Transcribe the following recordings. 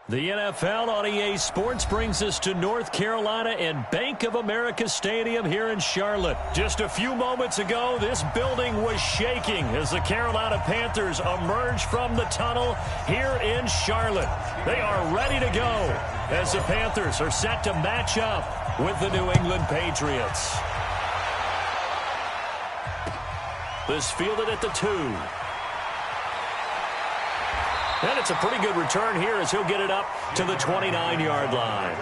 The NFL on EA Sports brings us to North Carolina and Bank of America Stadium here in Charlotte. Just a few moments ago, this building was shaking as the Carolina Panthers emerge from the tunnel here in Charlotte. They are ready to go as the Panthers are set to match up with the New England Patriots. This fielded at the 2. And it's a pretty good return here as he'll get it up to the 29-yard line.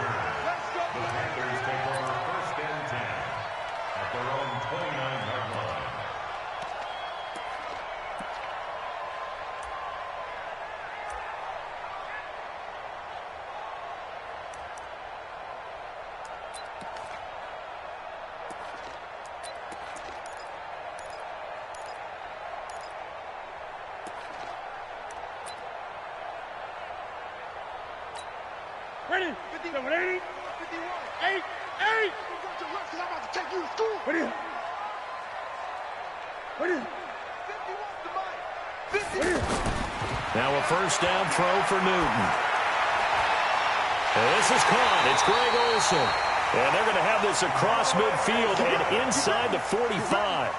Ready? 57, 80, 51, 8, 8. I'm about to take you to school. Ready? Ready? 51 to Mike. Now a first down throw for Newton. And this is caught. It's Greg Olsen. And they're going to have this across midfield and inside the 45.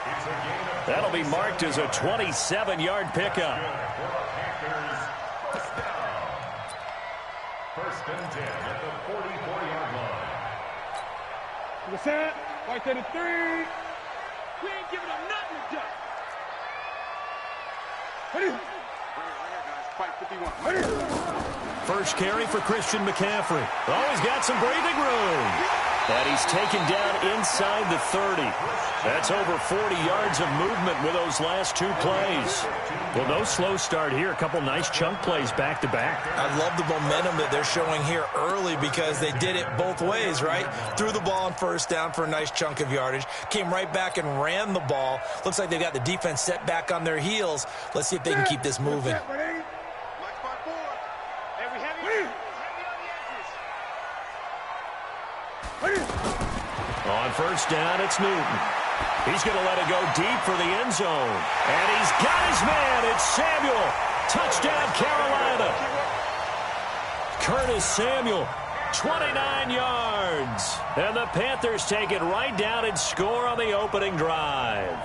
That'll be marked as a 27-yard pickup. First and 10 at the 44-yard line. To the set, right to the 3. We ain't giving up nothing to duck. Ready? Right here, guys. Fight 51. Ready? First carry for Christian McCaffrey. Oh, he's got some breathing room. And he's taken down inside the 30. That's over 40 yards of movement with those last 2 plays. Well, no slow start here. A couple nice chunk plays back-to-back. I love the momentum that they're showing here early because they did it both ways, right? Threw the ball on first down for a nice chunk of yardage. Came right back and ran the ball. Looks like they got the defense set back on their heels. Let's see if they can keep this moving. On first down, it's Newton. He's going to let it go deep for the end zone. And he's got his man. It's Samuel. Touchdown, Carolina. Curtis Samuel, 29 yards. And the Panthers take it right down and score on the opening drive.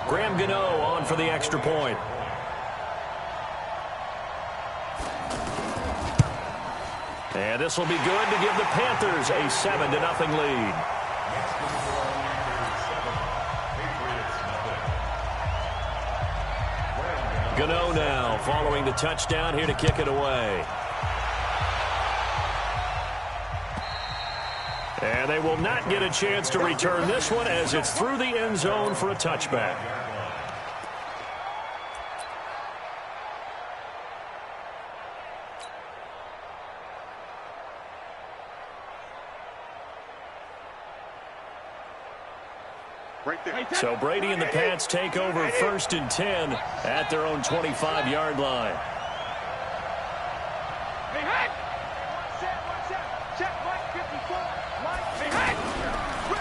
Graham Gano on for the extra point. And this will be good to give the Panthers a 7-0 lead. Gano now following the touchdown here to kick it away. And they will not get a chance to return this one as it's through the end zone for a touchback. So Brady and the Pats take over first and 10 at their own 25-yard line.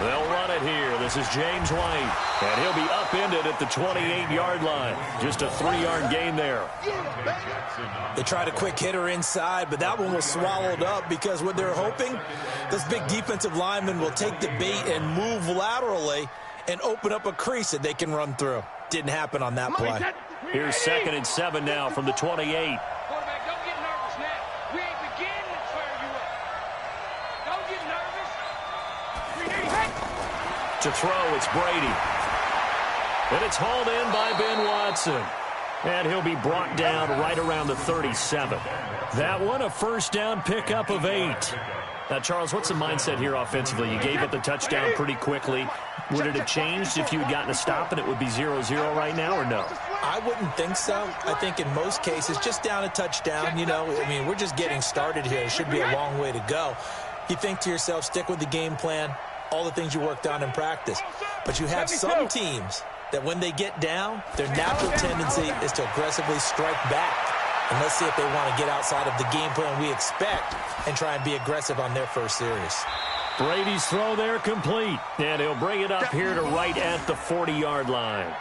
They'll run it here. This is James White. And he'll be upended at the 28-yard line. Just a 3-yard gain there. They tried a quick hitter inside, but that one was swallowed up because what they're hoping, this big defensive lineman will take the bait and move laterally and open up a crease that they can run through. Didn't happen on that play. Here's 2nd and 7 now from the 28. Quarterback, don't get nervous now. We ain't beginning to fire you up. Don't get nervous. To throw, it's Brady. And it's hauled in by Ben Watson. And he'll be brought down right around the 37. That one, a first down pickup of 8. Now, Charles, what's the mindset here offensively? You gave up the touchdown pretty quickly. Would it have changed if you had gotten a stop and it would be 0-0 right now, or no? I wouldn't think so. I think in most cases, just down a touchdown, you know, I mean, we're just getting started here. It should be a long way to go. You think to yourself, stick with the game plan, all the things you worked on in practice. But you have some teams that when they get down, their natural tendency is to aggressively strike back. And let's see if they want to get outside of the game plan we expect and try and be aggressive on their first series. Brady's throw there complete. And he'll bring it up here to right at the 40-yard line.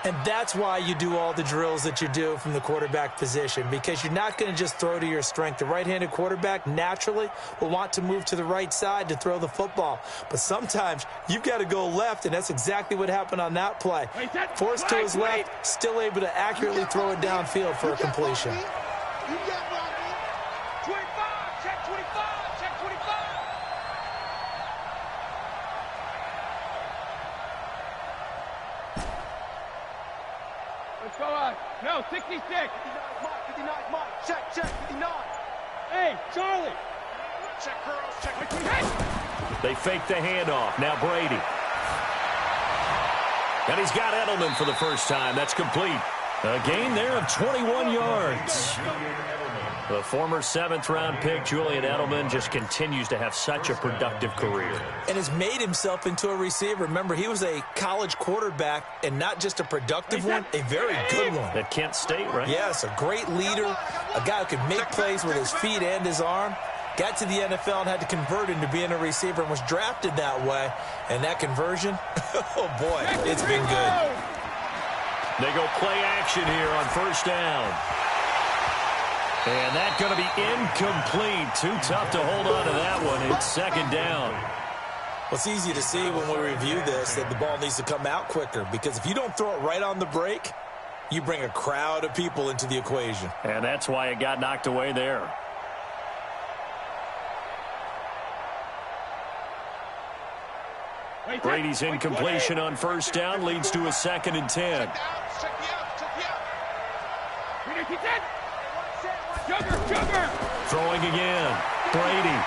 And that's why you do all the drills that you do from the quarterback position, because you're not going to just throw to your strength. The right-handed quarterback naturally will want to move to the right side to throw the football. But sometimes you've got to go left, and that's exactly what happened on that play. Forced to his left, still able to accurately throw it downfield for a completion. You got what I mean. 25, check 25, check 25. Let's go on. No, 66. 59, Mike. Check, 59. Hey, Charlie. Check, girls. Check. They fake the handoff. Now Brady. And he's got Edelman for the first time. That's complete. A gain there of 21 yards. The former 7th-round pick, Julian Edelman, just continues to have such a productive career. And has made himself into a receiver. Remember, he was a college quarterback, and not just a productive one, a very good one. At Kent State, right? Yes, a great leader, a guy who could make plays with his feet and his arm. Got to the NFL and had to convert into being a receiver and was drafted that way. And that conversion, oh boy, it's been good. They go play action here on first down. And that's going to be incomplete. Too tough to hold on to that one. It's second down. Well, it's easy to see when we review this that the ball needs to come out quicker, because if you don't throw it right on the break, you bring a crowd of people into the equation. And that's why it got knocked away there. Brady's incompletion on first down leads to a 2nd and 10. Throwing again. Brady.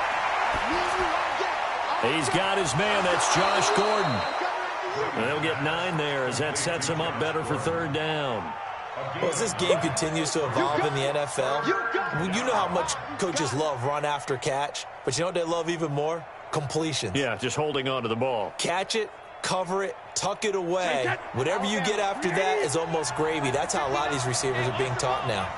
He's got his man. That's Josh Gordon. They'll get 9 there as that sets him up better for 3rd down. Well, as this game continues to evolve in the NFL, you know how much coaches love run after catch, but you know what they love even more? Completions. Yeah, just holding on to the ball. Catch it, cover it, tuck it away. Whatever you get after that is almost gravy. That's how a lot of these receivers are being taught now.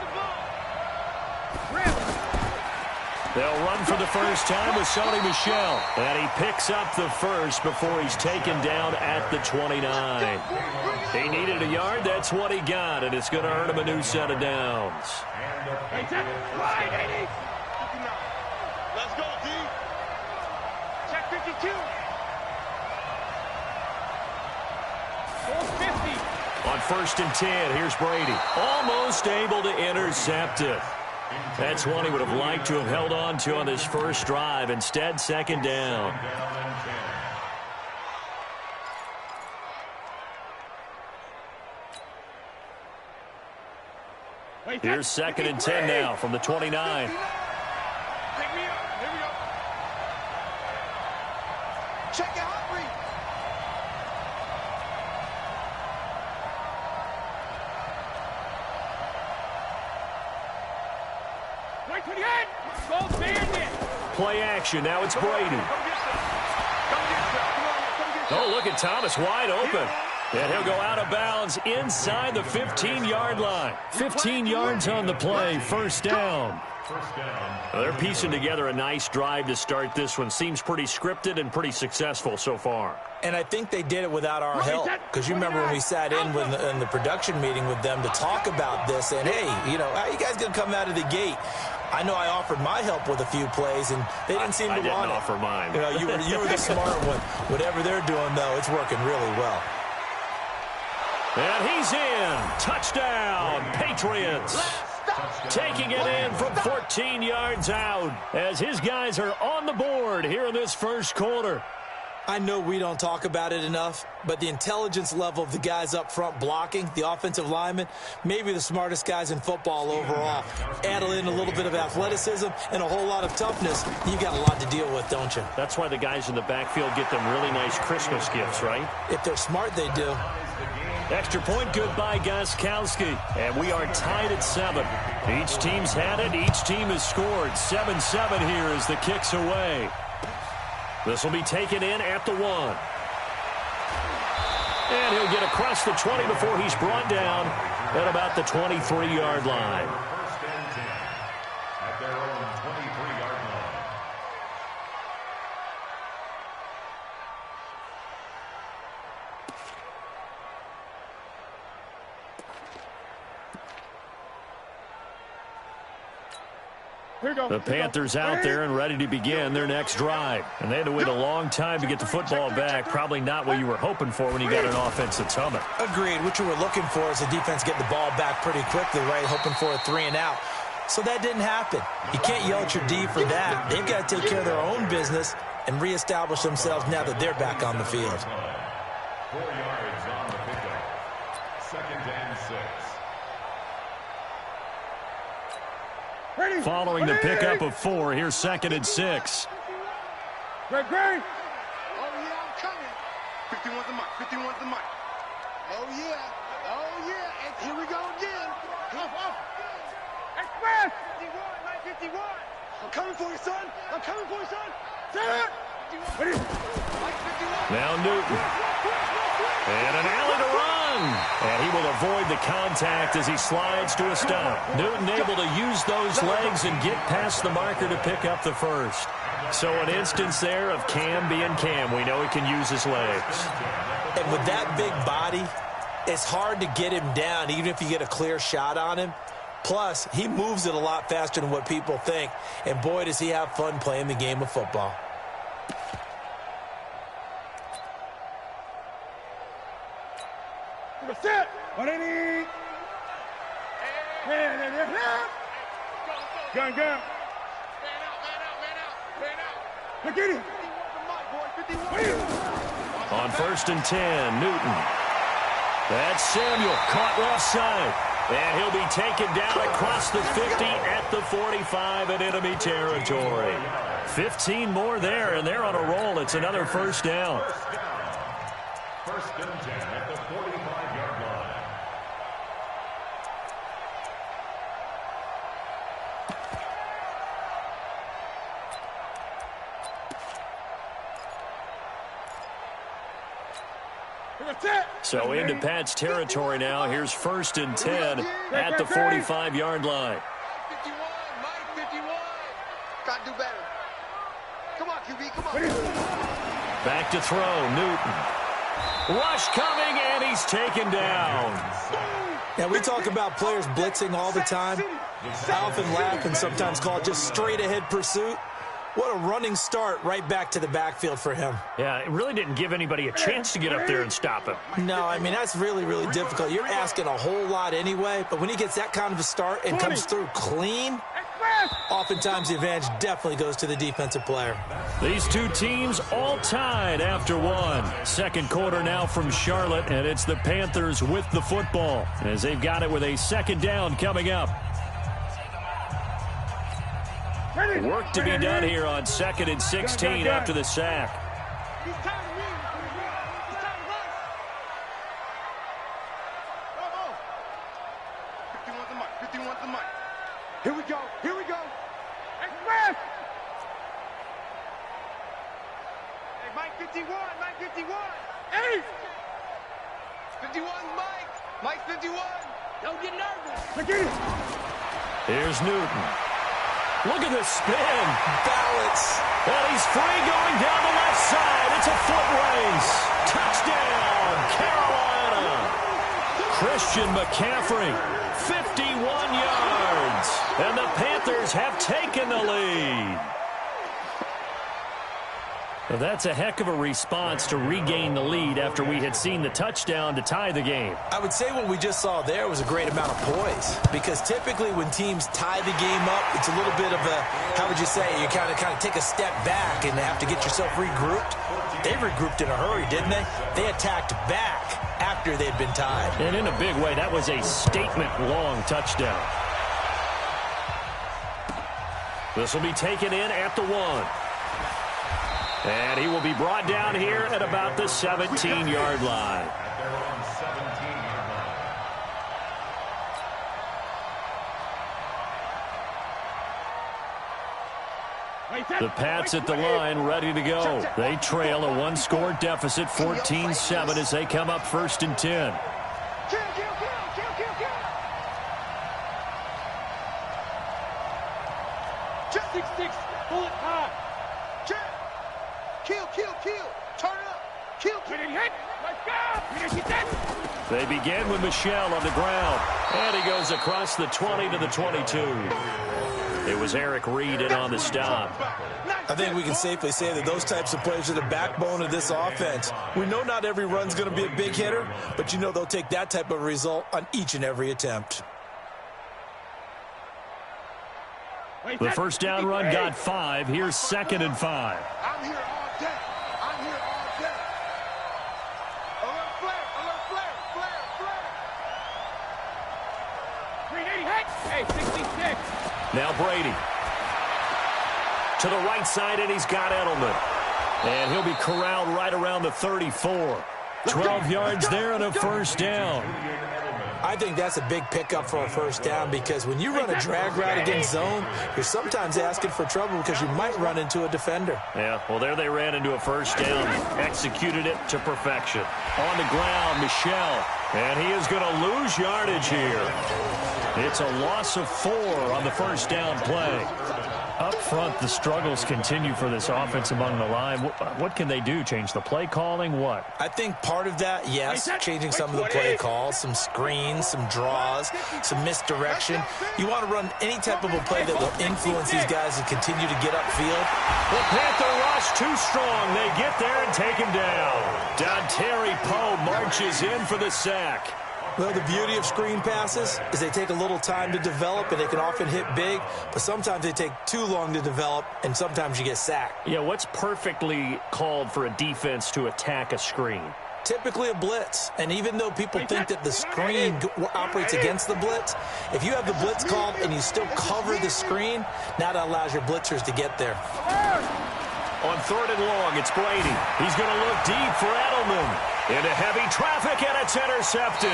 They'll run for the first time with Sony Michel. And he picks up the first before he's taken down at the 29. He needed a yard. That's what he got. And it's going to earn him a new set of downs. Let's go, D. Check 52. 450. On 1st and 10, here's Brady. Almost able to intercept it. That's one he would have liked to have held on to on his first drive. Instead, 2nd down. Here's 2nd and 10 now from the 29. Pick me up. Here we go. Check out Humphrey. Play action. Now it's Brady. Oh, look at Thomas wide open. And he'll go out of bounds inside the 15-yard line. 15 yards on the play. First down. They're piecing together a nice drive to start this one. Seems pretty scripted and pretty successful so far. And I think they did it without our help, because you remember when we sat in the production meeting with them to talk about this, and hey, you know, how are you guys going to come out of the gate? I know I offered my help with a few plays, and they didn't seem to want it. I didn't offer mine. You know, you were the smart one. Whatever they're doing, though, it's working really well. And he's in. Touchdown, Patriots. Taking it in from 14 yards out as his guys are on the board here in this first quarter. I know we don't talk about it enough, but the intelligence level of the guys up front blocking, the offensive linemen, maybe the smartest guys in football overall. Add in a little bit of athleticism and a whole lot of toughness, you've got a lot to deal with, don't you? That's why the guys in the backfield get them really nice Christmas gifts, right? If they're smart, they do. Extra point, good by Gostkowski. And we are tied at 7. Each team's had it. Each team has scored. 7-7 here as the kick's away. This will be taken in at the 1. And he'll get across the 20 before he's brought down at about the 23-yard line. First and 10 at their own 23-yard line. The Panthers out there and ready to begin their next drive. And they had to wait a long time to get the football back. Probably not what you were hoping for when you got an offense that's humming. Agreed. What you were looking for is the defense getting the ball back pretty quickly, right? Hoping for a 3 and out. So that didn't happen. You can't yell at your D for that. They've got to take care of their own business and reestablish themselves now that they're back on the field. 4 yards on the pickup. 2nd and 6. Following the pickup of 4, here's 2nd and 6. Great. Oh, yeah, I'm coming. 51's the mic. 51's the mic. Oh, yeah. Oh, yeah. And here we go again. Off. Express. 51, 51. I'm coming for you, son. I'm coming for you, son. Set it. Now Newton. And an alley to run. And he will avoid the contact as he slides to a stop. Newton able to use those legs and get past the marker to pick up the first. So an instance there of Cam being Cam. We know he can use his legs. And with that big body, it's hard to get him down, even if you get a clear shot on him. Plus, he moves it a lot faster than what people think. And boy, does he have fun playing the game of football. Sit. What do you need? Gun. Man out. Look at it. On 1st and 10, Newton. That's Samuel, caught left side. And he'll be taken down across the 50 at the 45 in enemy territory. 15 more there, and they're on a roll. It's another first down. 1st and 10 at the 45-yard line. So into Pat's territory now. Here's 1st and 10 at the 45-yard line. 51, Mike 51. Got to do better. Come on, QB, come on. Back to throw, Newton. Rush coming, and he's taken down. Now, we talk about players blitzing all the time. I often laugh and sometimes call it just straight-ahead pursuit. What a running start right back to the backfield for him. Yeah, it really didn't give anybody a chance to get up there and stop him. No, I mean, that's really, really difficult. You're asking a whole lot anyway, but when he gets that kind of a start and comes through clean, oftentimes the advantage definitely goes to the defensive player. These two teams all tied after one. Second quarter now from Charlotte, and it's the Panthers with the football as they've got it with a 2nd down coming up. Work to be done here on 2nd and 16 after the sack. He's tired of me. He's tired of us. Go. 51's the mic. 51's the mic. Here we go. Express. Hey, Mike 51. Mike 51. Hey. 51's Mike. Mike 51. Don't get nervous. Look at it. Here's Newton. Look at this spin. Balance. And he's free going down the left side. It's a foot race. Touchdown, Carolina. Christian McCaffrey, 51 yards. And the Panthers have taken the lead. Well, that's a heck of a response to regain the lead after we had seen the touchdown to tie the game. I would say what we just saw there was a great amount of poise, because typically when teams tie the game up, it's a little bit of a, how would you say, you kind of take a step back and have to get yourself regrouped. They regrouped in a hurry, didn't they? They attacked back after they'd been tied. And in a big way, that was a statement-long touchdown. This will be taken in at the 1. And he will be brought down here at about the 17-yard line. At their own 17-yard line. The Pats at the line, ready to go. They trail a one-score deficit, 14-7, as they come up 1st and 10. Kill. Just 6-6. Pull it high. Kill. Turn it up. Kill. Hit. Let's go. They begin with Michel on the ground. And he goes across the 20 to the 22. It was Eric Reed in on the stop. I think we can safely say that those types of plays are the backbone of this offense. We know not every run's going to be a big hitter, but you know they'll take that type of result on each and every attempt. The first down run got 5. Here's 2nd and 5. I'm here all day. I'm here all day. Alert flare, alert flare, flare, flare. 380, hey, 66. Now Brady. To the right side, and he's got Edelman. And he'll be corralled right around the 34. 12 yards there and a first down. I think that's a big pickup for a first down because when you run a drag route against zone, you're sometimes asking for trouble because you might run into a defender. Yeah, well, there they ran into a first down. Executed it to perfection. On the ground, Michel. And he is going to lose yardage here. It's a loss of 4 on the first down play. Up front, the struggles continue for this offense among the line. What can they do? Change the play calling? What? I think part of that, yes, changing some of the play calls, some screens, some draws, some misdirection. You want to run any type of a play that will influence these guys and continue to get upfield. The Panther rush too strong. They get there and take him down. Dontari Poe marches in for the sack. Well, the beauty of screen passes is they take a little time to develop, and they can often hit big, but sometimes they take too long to develop, and sometimes you get sacked. Yeah, what's perfectly called for a defense to attack a screen? Typically a blitz, and even though people think that the screen operates against the blitz, if you have the blitz called and you still cover the screen, now that allows your blitzers to get there. On 3rd and long, it's Brady. He's going to look deep for Edelman. Into heavy traffic, and it's intercepted.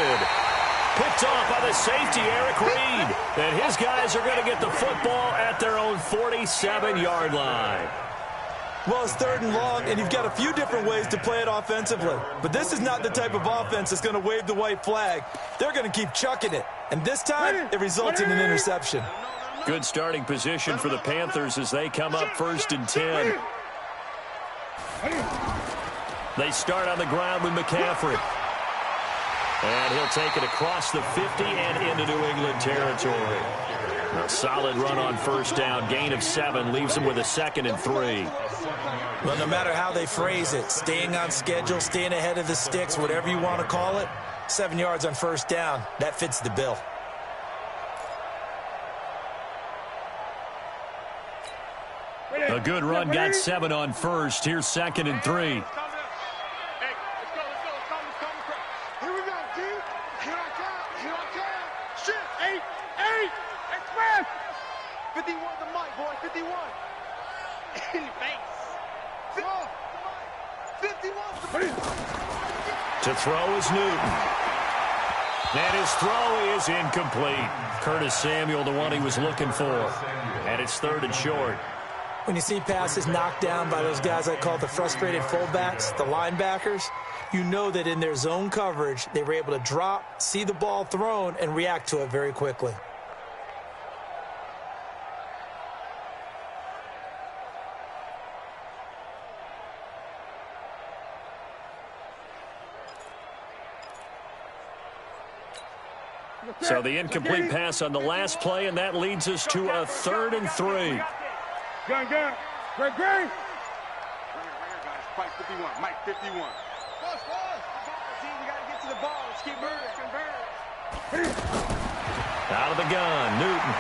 Picked off by the safety, Eric Reed. And his guys are going to get the football at their own 47-yard line. Well, it's 3rd and long, and you've got a few different ways to play it offensively. But this is not the type of offense that's going to wave the white flag. They're going to keep chucking it. And this time, it results in an interception. Good starting position for the Panthers as they come up 1st and 10. They start on the ground with McCaffrey. And he'll take it across the 50 and into New England territory. A solid run on first down. Gain of 7 leaves him with a 2nd and 3. Well, no matter how they phrase it, staying on schedule, staying ahead of the sticks, whatever you want to call it, 7 yards on first down, that fits the bill. A good run, got 7 on first. Here's 2nd and 3. Here we go, D. Here I come. Shit. 8. Express. 51 the mic, boy. 51. In your face. 51 To throw is Newton. And his throw is incomplete. Curtis Samuel, the one he was looking for. And it's 3rd and short. When you see passes knocked down by those guys I call the frustrated fullbacks, the linebackers, you know that in their zone coverage, they were able to drop, see the ball thrown, and react to it very quickly. So the incomplete pass on the last play, and that leads us to a 3rd and 3. Gun. Great. Right here, guys. Mike 51. Mike 51. Boss. See, we got to get to the ball. Let's keep moving. Out of the gun, Newton.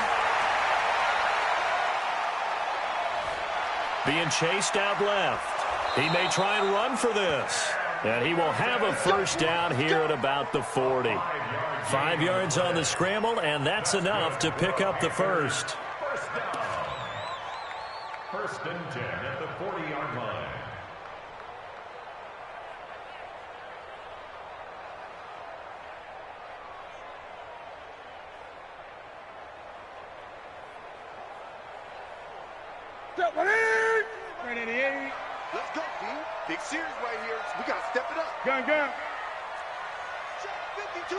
Being chased out left. He may try and run for this. And he will have a first down here at about the 40. 5 yards on the scramble, and that's enough to pick up the first. 1st and 10 at the 40-yard line. Step 188. Let's go, D. Big series right here. We got to step it up. Gun. Check 52.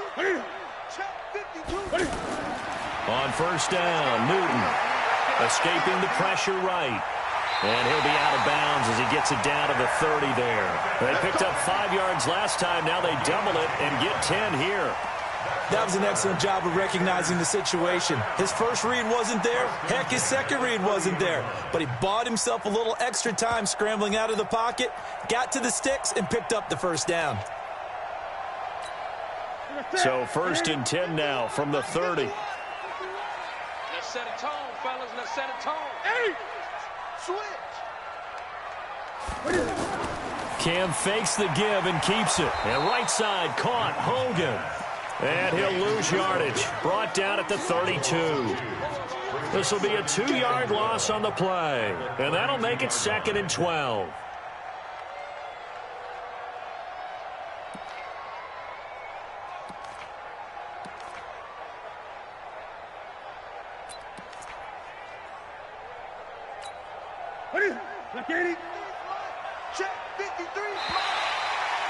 Check 52. On first down, Newton escaping the pressure right. And he'll be out of bounds as he gets it down to the 30 there. They picked up 5 yards last time. Now they double it and get 10 here. That was an excellent job of recognizing the situation. His first read wasn't there. Heck, his second read wasn't there. But he bought himself a little extra time scrambling out of the pocket, got to the sticks, and picked up the first down. So 1st and 10 now from the 30. Let's set a tone, fellas. Let's set a tone. Hey! Switch! Cam fakes the give and keeps it. And right side caught. Hogan. And he'll lose yardage. Brought down at the 32. This will be a 2-yard loss on the play. And that'll make it 2nd and 12. Check 53.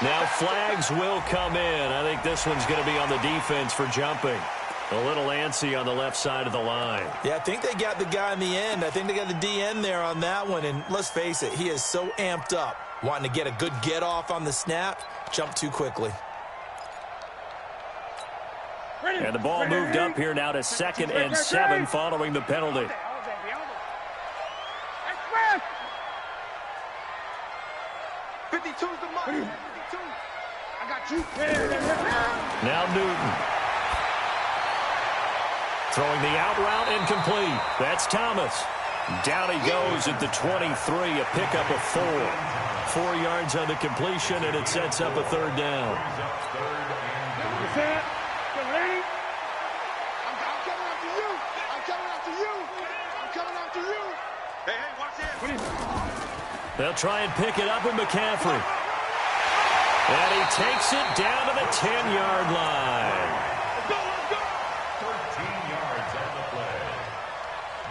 Now flags will come in. I think this one's going to be on the defense for jumping. A little antsy on the left side of the line. Yeah, I think they got the guy in the end. I think they got the DN there on that one. And let's face it, he is so amped up, wanting to get a good get off on the snap, jump too quickly. And the ball moved up here now to 2nd and 7 following the penalty. 52's the money. 52. I got you. Now Newton. Throwing the out route incomplete. That's Thomas. Down he goes at the 23, a pickup of 4. 4 yards on the completion, and it sets up a 3rd down. I'm coming after you. I'm coming after you. I'm coming after you. Hey, watch this. They'll try and pick it up with McCaffrey. And he takes it down to the 10-yard line. Let's go, let's go. 13 yards on the play.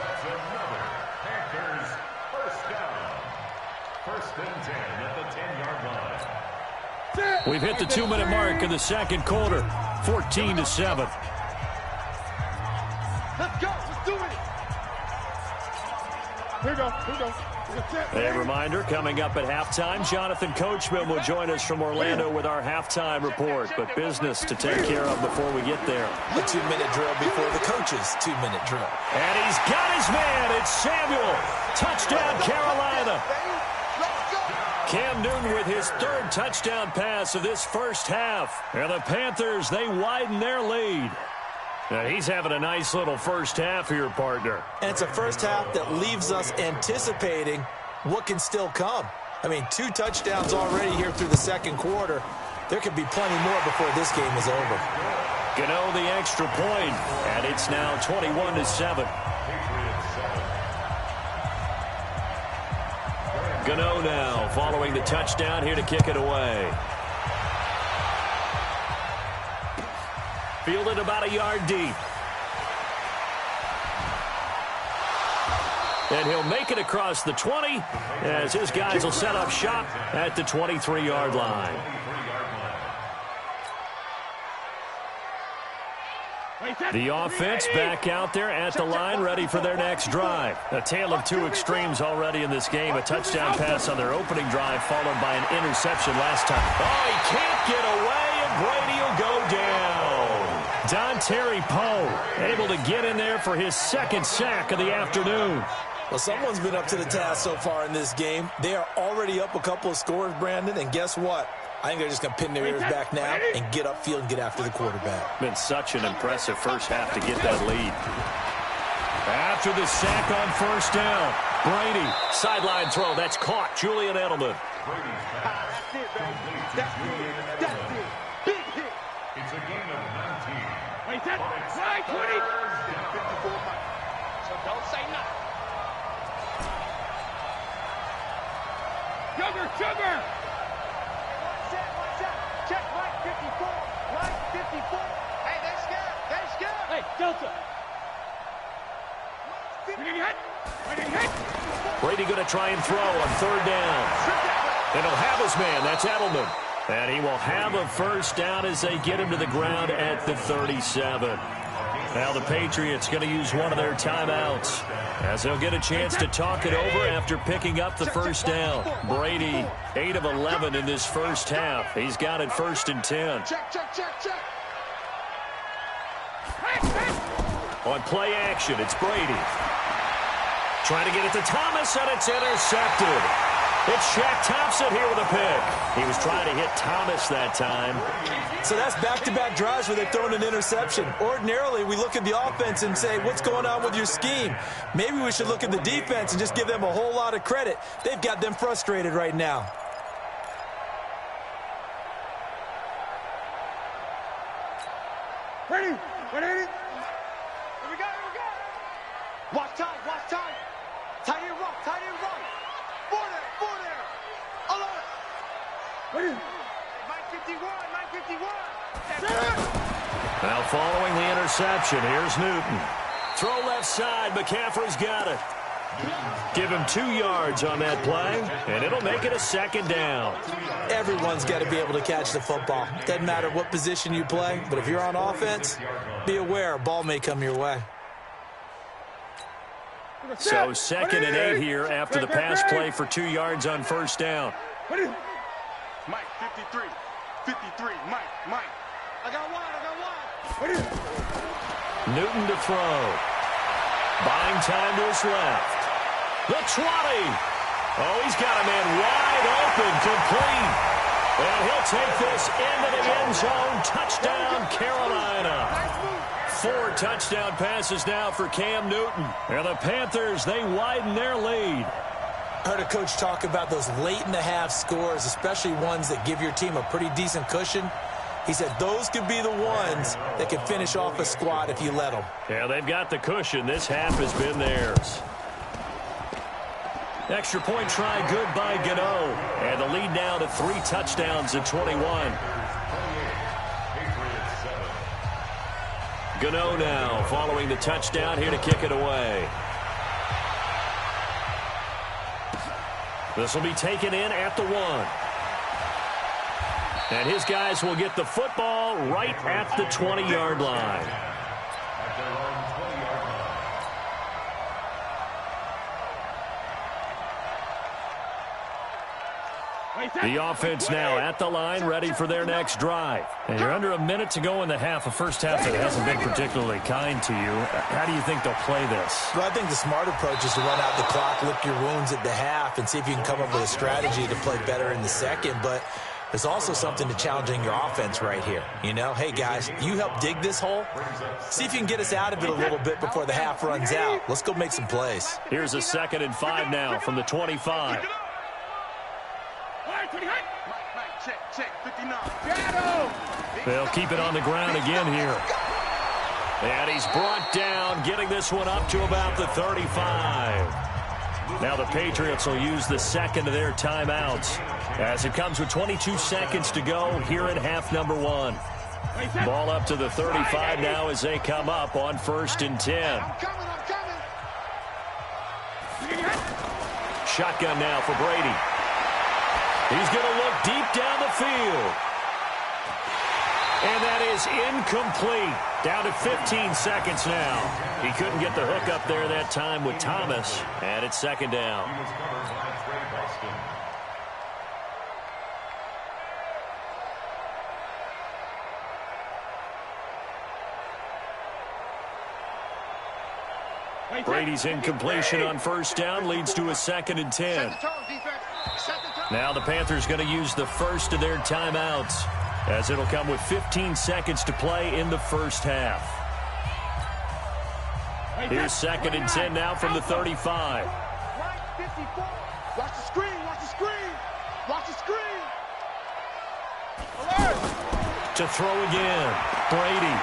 That's another Panthers first down. 1st and 10 at the 10-yard line. We've hit the 2-minute mark in the 2nd quarter. 14-7. Let's go. Let's do it. Here we go. Here we go. A reminder, coming up at halftime, Jonathan Coachman will join us from Orlando with our halftime report. But business to take care of before we get there. A 2-minute drill before the coach's 2-minute drill. And he's got his man. It's Samuel. Touchdown, Carolina. Cam Newton with his 3rd touchdown pass of this first half. And the Panthers, they widen their lead. Now he's having a nice little first half here, partner. And it's a first half that leaves us anticipating what can still come. I mean, 2 touchdowns already here through the 2nd quarter. There could be plenty more before this game is over. Gano the extra point, and it's now 21-7. Gano now following the touchdown here to kick it away. Fielded about a yard deep. And he'll make it across the 20 as his guys will set up shop at the 23-yard line. The offense back out there at the line, ready for their next drive. A tale of 2 extremes already in this game. A touchdown pass on their opening drive, followed by an interception last time. Oh, he can't get away, and Brady will go down. Dontari Poe able to get in there for his 2nd sack of the afternoon. Well, someone's been up to the task so far in this game. They are already up a couple of scores, Brandon, and guess what? I think they're just going to pin their ears back now and get upfield and get after the quarterback. Been such an impressive first half to get that lead. After the sack on 1st down, Brady, sideline throw, that's caught. Julian Edelman. That's it, baby. That's it. That's it. Big hit. It's a gain of 19. Wait, that. Right, 20. 54 miles. So don't say nothing. Sugar. Watch out. Check right 54. Right 54. Hey, they scared. They scared. Hey, Delta. Winning hit. Brady going to try and throw on 3rd down. And he'll have his man. That's Edelman. And he will have a first down as they get him to the ground at the 37. Now the Patriots going to use one of their timeouts as they'll get a chance to talk it over after picking up the first down. Brady, 8 of 11 in this first half. He's got it 1st and 10. Check. On play action, it's Brady. Trying to get it to Thomas, and it's intercepted. It's Shaq Thompson here with a pick. He was trying to hit Thomas that time. So that's back-to-back drives where they've thrown an interception. Ordinarily, we look at the offense and say, what's going on with your scheme? Maybe we should look at the defense and just give them a whole lot of credit. They've got them frustrated right now. Ready? Ready? Here we go, here we go. Watch time, watch time. Tight end run, tight end run. Four there. Alert. Ready? 951. Now following the interception, here's Newton. Throw left side, McCaffrey's got it. Give him 2 yards on that play, and it'll make it a second down. Everyone's got to be able to catch the football. Doesn't matter what position you play, but if you're on offense, be aware a ball may come your way. So 2nd and 8 here after the pass play for 2 yards on first down. Mike, 53. Mike. I got one. Newton to throw. Buying time to his left. The 20. Oh, he's got a man wide open, complete. And he'll take this into the end zone. Touchdown, Carolina. 4 touchdown passes now for Cam Newton. And the Panthers, they widen their lead. I heard a coach talk about those late-in-the-half scores, especially ones that give your team a pretty decent cushion. He said those could be the ones that can finish off a squad if you let them. Yeah, they've got the cushion. This half has been theirs. Extra point try good by Gano. And the lead now to 3 touchdowns at 21. Gano now following the touchdown here to kick it away. This will be taken in at the 1. And his guys will get the football right at the 20-yard line. The offense now at the line, ready for their next drive. And you're under a minute to go in the half, a first half that hasn't been particularly kind to you. How do you think they'll play this? Well, I think the smart approach is to run out the clock, lick your wounds at the half, and see if you can come up with a strategy to play better in the second. But there's also something to challenging your offense right here. You know, hey, guys, you help dig this hole. See if you can get us out of it a little bit before the half runs out. Let's go make some plays. Here's a 2nd and 5 now from the 25. Check, 59. They'll keep it on the ground again here. And he's brought down, getting this one up to about the 35. Now the Patriots will use the 2nd of their timeouts as it comes with 22 seconds to go here in half number 1. Ball up to the 35 now as they come up on 1st and 10. I'm coming. Shotgun now for Brady. He's going to look deep down the field. And that is incomplete. Down to 15 seconds now. He couldn't get the hook up there that time with Thomas. And it's 2nd down. Brady's incompletion on 1st down leads to a 2nd and 10. Now the Panthers going to use the 1st of their timeouts as it'll come with 15 seconds to play in the first half. Here's 2nd and 10 now from the 35. Watch the screen. Alert! To throw again. Brady.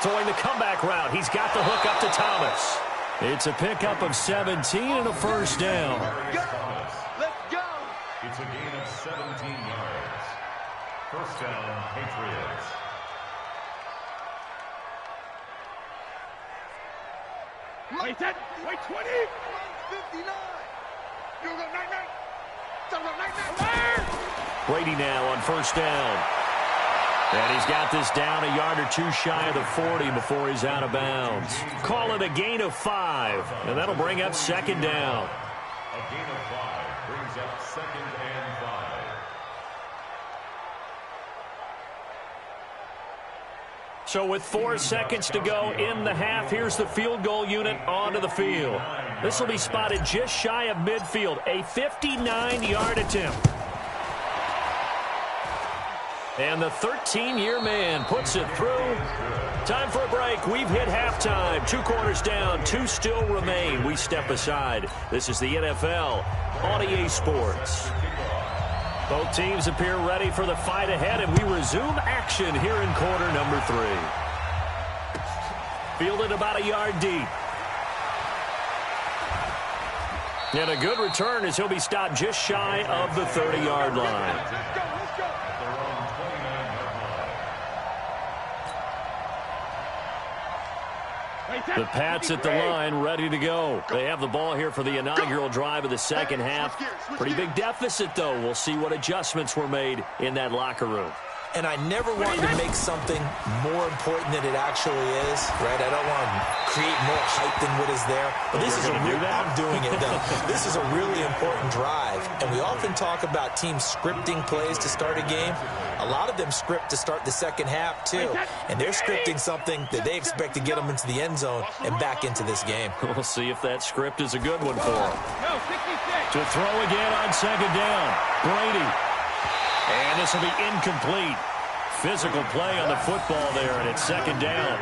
Throwing the comeback route. He's got the hook up to Thomas. It's a pickup of 17 and a first down. Let's go. It's a gain of 17 yards. First down, Patriots. Wait 20. 59. You go night. Brady now on 1st down. And he's got this down a yard or 2 shy of the 40 before he's out of bounds. Call it a gain of 5, and that'll bring up 2nd down. A gain of 5 brings up 2nd and 5. So with 4 seconds to go in the half, here's the field goal unit onto the field. This will be spotted just shy of midfield, a 59-yard attempt. And the 13-year man puts it through. Time for a break. We've hit halftime. 2 quarters down, 2 still remain. We step aside. This is the NFL on EA Sports. Both teams appear ready for the fight ahead, and we resume action here in quarter number 3. Fielded about a yard deep. And a good return as he'll be stopped just shy of the 30-yard line. The Pats at the line, ready to go. They have the ball here for the inaugural drive of the second half. Pretty big deficit, though. We'll see what adjustments were made in that locker room. And I never want to make something more important than it actually is, right? I don't want to create more hype than what is there. But this is a real, I'm doing it, though. This is a really important drive. And we often talk about teams scripting plays to start a game. A lot of them script to start the second half, too. And they're scripting something that they expect to get them into the end zone and back into this game. We'll see if that script is a good one for them. To throw again on second down. Brady. And this will be incomplete. Physical play on the football there, and it's second down.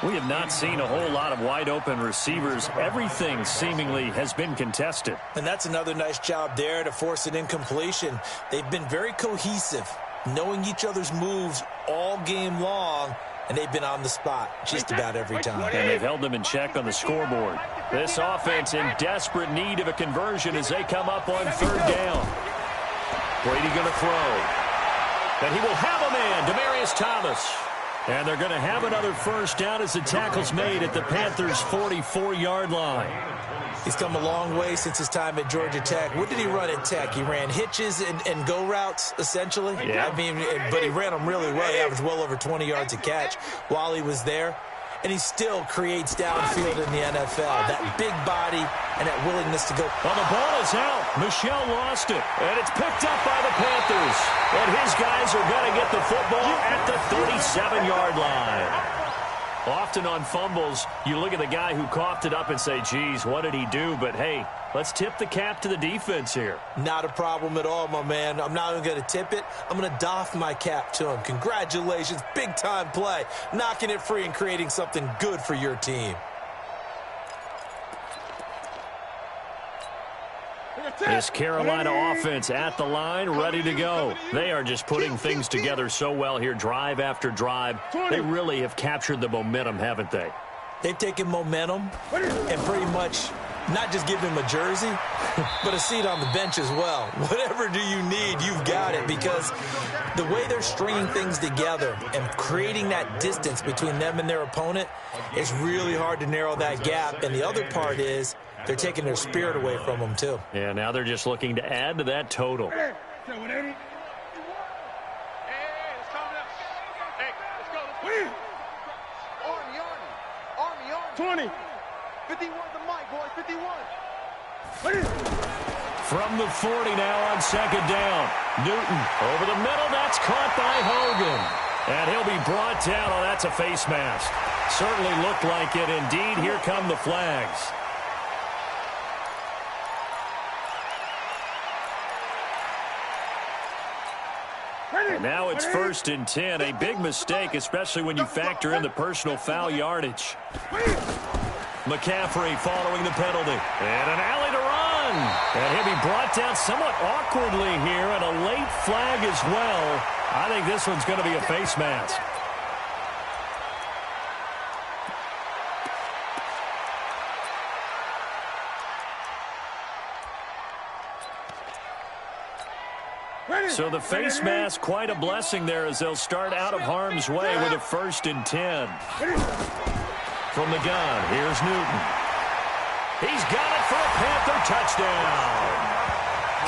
We have not seen a whole lot of wide-open receivers. Everything seemingly has been contested. And that's another nice job there to force an incompletion. They've been very cohesive, knowing each other's moves all game long, and they've been on the spot just about every time. And they've held them in check on the scoreboard. This offense in desperate need of a conversion as they come up on third down. Brady going to throw. And he will have a man, Demaryius Thomas. And they're going to have another first down as the tackle's made at the Panthers' 44-yard line. He's come a long way since his time at Georgia Tech. What did he run at Tech? He ran hitches and go routes, essentially. Yeah. I mean, but he ran them really well. He averaged well over 20 yards a catch while he was there. And he still creates downfield in the NFL. That big body and that willingness to go. Well, the ball is out. Michel lost it. And it's picked up by the Panthers. And his guys are going to get the football at the 37-yard line. Often on fumbles, you look at the guy who coughed it up and say, geez, what did he do? But, hey, let's tip the cap to the defense here. Not a problem at all, my man. I'm not even going to tip it. I'm going to doff my cap to him. Congratulations. Big-time play. Knocking it free and creating something good for your team. This Carolina offense at the line, ready to go. They are just putting things together so well here, drive after drive. They really have captured the momentum, haven't they? They've taken momentum and pretty much not just give him a jersey, but a seat on the bench as well. Whatever do you need, you've got it, because the way they're stringing things together and creating that distance between them and their opponent, it's really hard to narrow that gap. And the other part is they're taking their spirit away from them, too. Yeah, now they're just looking to add to that total. Hey, let's go. Army. 20. 51 the mic, boys. 51. From the 40 now on second down. Newton over the middle. That's caught by Hogan. And he'll be brought down. Oh, that's a face mask. Certainly looked like it. Indeed, here come the flags. And now it's 1st and 10. A big mistake, especially when you factor in the personal foul yardage. McCaffrey following the penalty. And an alley to run. And he'll be brought down somewhat awkwardly here, and a late flag as well. I think this one's going to be a face mask. So the face mask, quite a blessing there as they'll start out of harm's way with a 1st and 10. From the gun, here's Newton. He's got it for a Panther touchdown.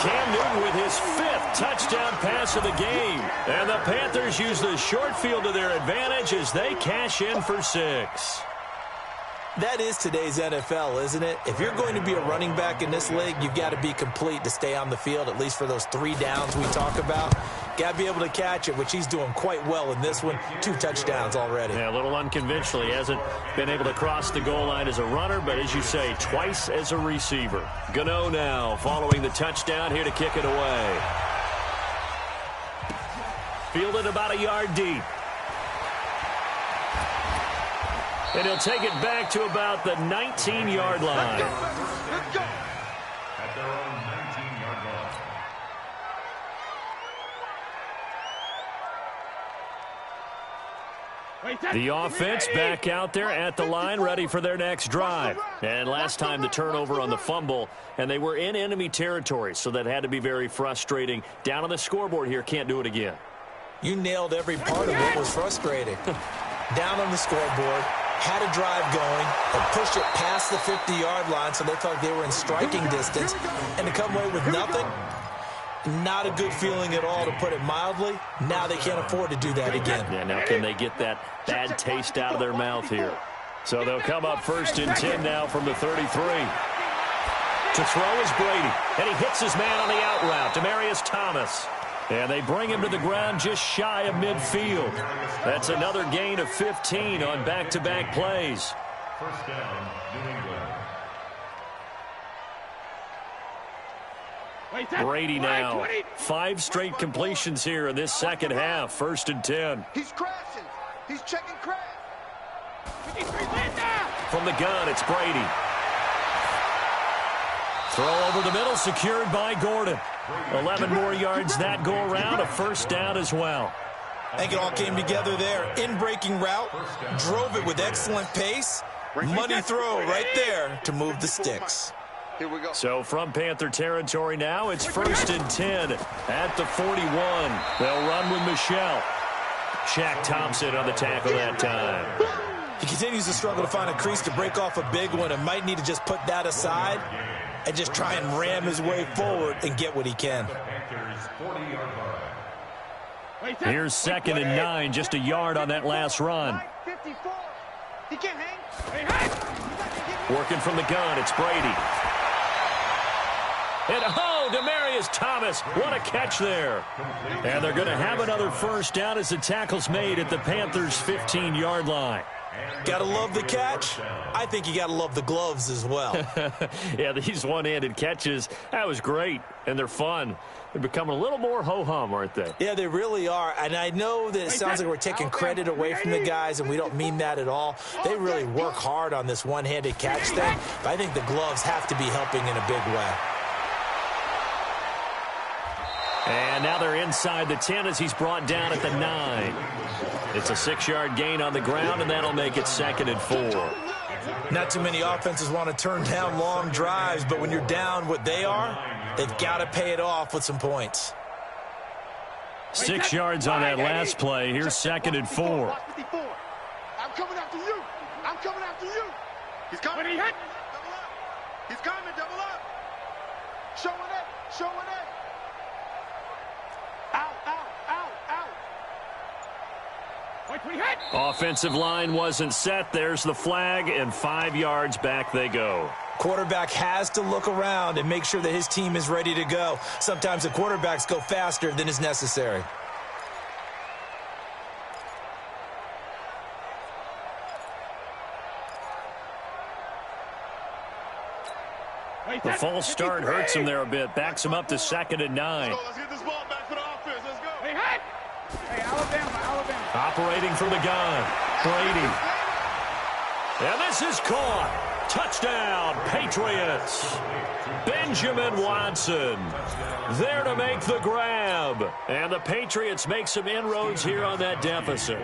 Cam Newton with his 5th touchdown pass of the game. And the Panthers use the short field to their advantage as they cash in for 6. That is today's NFL, isn't it? If you're going to be a running back in this league, you've got to be complete to stay on the field, at least for those 3 downs we talk about. Got to be able to catch it, which he's doing quite well in this one. 2 touchdowns already. Yeah, a little unconventional. He hasn't been able to cross the goal line as a runner, but as you say, twice as a receiver. Gano now following the touchdown here to kick it away. Fielded about a yard deep. And he'll take it back to about the 19-yard line. Let's go. At their own 19-yard line. The offense back out there at the line, ready for their next drive. And last time the turnover on the fumble, and they were in enemy territory, so that had to be very frustrating. Down on the scoreboard here, can't do it again. You nailed every part of what was frustrating. Down on the scoreboard, had a drive going, and pushed it past the 50-yard line so they felt like they were in striking distance, and to come away with nothing, not a good feeling at all, to put it mildly. Now they can't afford to do that again. Yeah, now can they get that bad taste out of their mouth here? So they'll come up 1st and 10 now from the 33. To throw is Brady, and he hits his man on the out route, Demaryius Thomas. And they bring him to the ground just shy of midfield. That's another gain of 15 on back-to-back plays. First down, New England. Brady now. 5 straight completions here in this second half. 1st and 10. He's crashing. He's checking crash. From the gun, it's Brady. Throw over the middle, secured by Gordon. 11 more yards that go around, a 1st down as well. I think it all came together there. In-breaking route, drove it with excellent pace. Money throw right there to move the sticks. Here we go. So from Panther territory now, it's 1st and 10 at the 41. They'll run with Michelle. Shaq Thompson on the tackle that time. He continues to struggle to find a crease to break off a big one and might need to just put that aside and just try and ram his way forward and get what he can. Here's 2nd and 9, just a yard on that last run. 54. He can't hang. Working from the gun, it's Brady. And Demaryius Thomas, what a catch there. And they're going to have another 1st down as the tackle's made at the Panthers' 15-yard line. Gotta love the catch. I think you gotta love the gloves as well. Yeah, these one-handed catches, that was great, and they're fun. They're becoming a little more ho-hum, aren't they? Yeah, they really are, and I know that it sounds like we're taking credit away from the guys, and we don't mean that at all. They really work hard on this one-handed catch thing, but I think the gloves have to be helping in a big way. And now they're inside the 10 as he's brought down at the 9. It's a 6-yard gain on the ground, and that'll make it 2nd and 4. Not too many offenses want to turn down long drives, but when you're down what they are, they've got to pay it off with some points. 6 yards on that last play. Here's 2nd and 4. I'm coming after you. I'm coming after you. He's coming. When he hit. Double up. He's coming. Double up. Showing it. Showing it. Out, out, out, out. Offensive line wasn't set. There's the flag, and 5 yards back they go. Quarterback has to look around and make sure that his team is ready to go. Sometimes the quarterbacks go faster than is necessary. The false start hurts him there a bit. Backs him up to 2nd and 9. Let's get this ball back for the offense. Let's go. Hey, Alabama. Operating from the gun, Brady. And this is caught. Touchdown, Patriots. Benjamin Watson there to make the grab. And the Patriots make some inroads here on that deficit.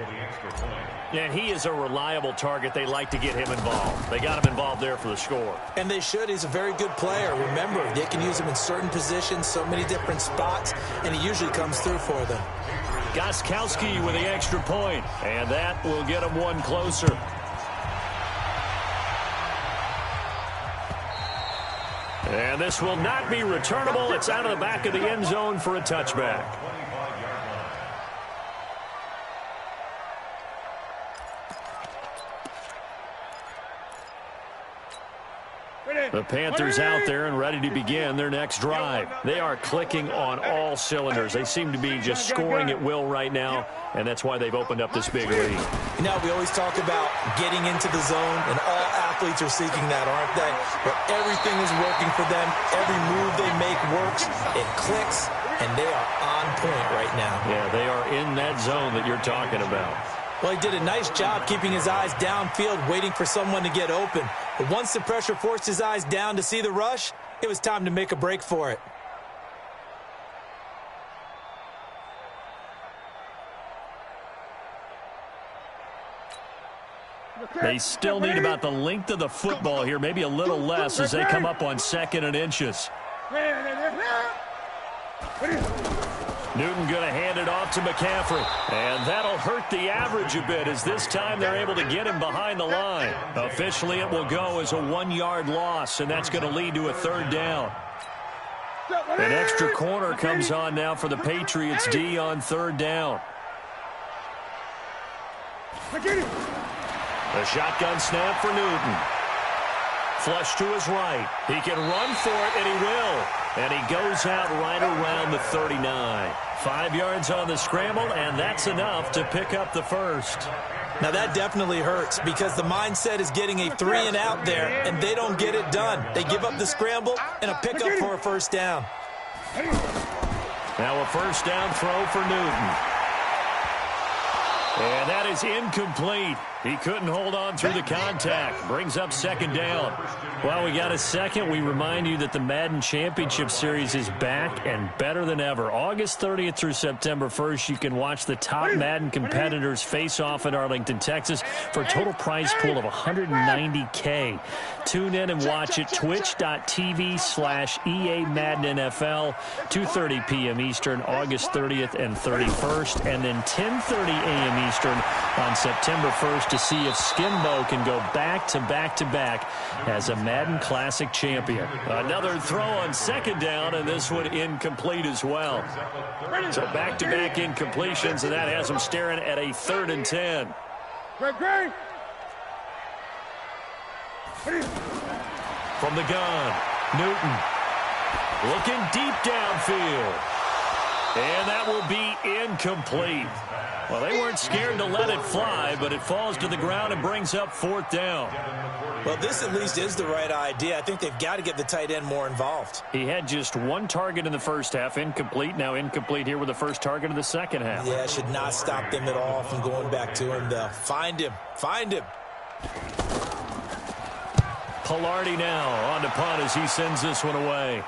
And he is a reliable target. They like to get him involved. They got him involved there for the score. And they should. He's a very good player. Remember, they can use him in certain positions, so many different spots, and he usually comes through for them. Gostkowski with the extra point, and that will get him one closer. And this will not be returnable. It's out of the back of the end zone for a touchback. The Panthers out there and ready to begin their next drive. They are clicking on all cylinders. They seem to be just scoring at will right now, and that's why they've opened up this big lead. You know, we always talk about getting into the zone, and all athletes are seeking that, aren't they? But everything is working for them. Every move they make works. It clicks, and they are on point right now. Yeah, they are in that zone that you're talking about. Well, he did a nice job keeping his eyes downfield, waiting for someone to get open. But once the pressure forced his eyes down to see the rush, it was time to make a break for it. They still need about the length of the football here, maybe a little less as they come up on 2nd and inches. Newton going to hand it off to McCaffrey. And that'll hurt the average a bit as this time they're able to get him behind the line. Officially, it will go as a 1-yard loss, and that's going to lead to a 3rd down. An extra corner comes on now for the Patriots D on 3rd down. A shotgun snap for Newton. Flush to his right. He can run for it, and he will. And he goes out right around the 39. 5 yards on the scramble, and that's enough to pick up the first. Now, that definitely hurts because the mindset is getting a 3-and-out there, and they don't get it done. They give up the scramble and a pickup for a 1st down. Now a 1st down throw for Newton. And that is incomplete. He couldn't hold on through the contact. Brings up 2nd down. Well, we got a second. We remind you that the Madden Championship Series is back and better than ever. August 30th through September 1st, you can watch the top Madden competitors face off in Arlington, Texas for a total prize pool of $190K. Tune in and watch it. Twitch.tv/EA Madden NFL, 2:30 p.m. Eastern, August 30th and 31st, and then 10:30 a.m. Eastern on September 1st to see if Skimbo can go back-to-back-to-back as a Madden Classic champion. Another throw on 2nd down, and this one incomplete as well. So back-to-back incompletions, and that has him staring at a 3rd and 10. From the gun, Newton looking deep downfield. And that will be incomplete. Well, they weren't scared to let it fly, but it falls to the ground and brings up 4th down. Well, this at least is the right idea. I think they've got to get the tight end more involved. He had just 1 target in the first half, incomplete. Now incomplete here with the first target of the second half. Yeah, should not stop them at all from going back to him, though. Find him. Find him. Pilardi now on to punt as he sends this one away.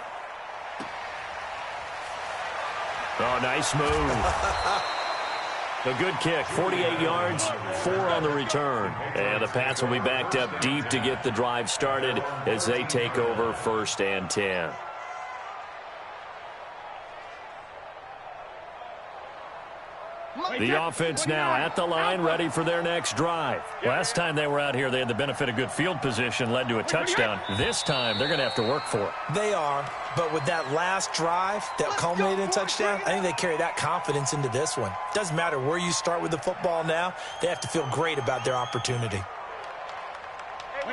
Oh, nice move. A good kick, 48 yards, 4 on the return. And the Pats will be backed up deep to get the drive started as they take over 1st and 10. The offense now at the line, ready for their next drive. Last time they were out here, they had the benefit of good field position, led to a touchdown. This time, they're going to have to work for it. They are, but with that last drive that culminated in a touchdown, I think they carry that confidence into this one. Doesn't matter where you start with the football now, they have to feel great about their opportunity.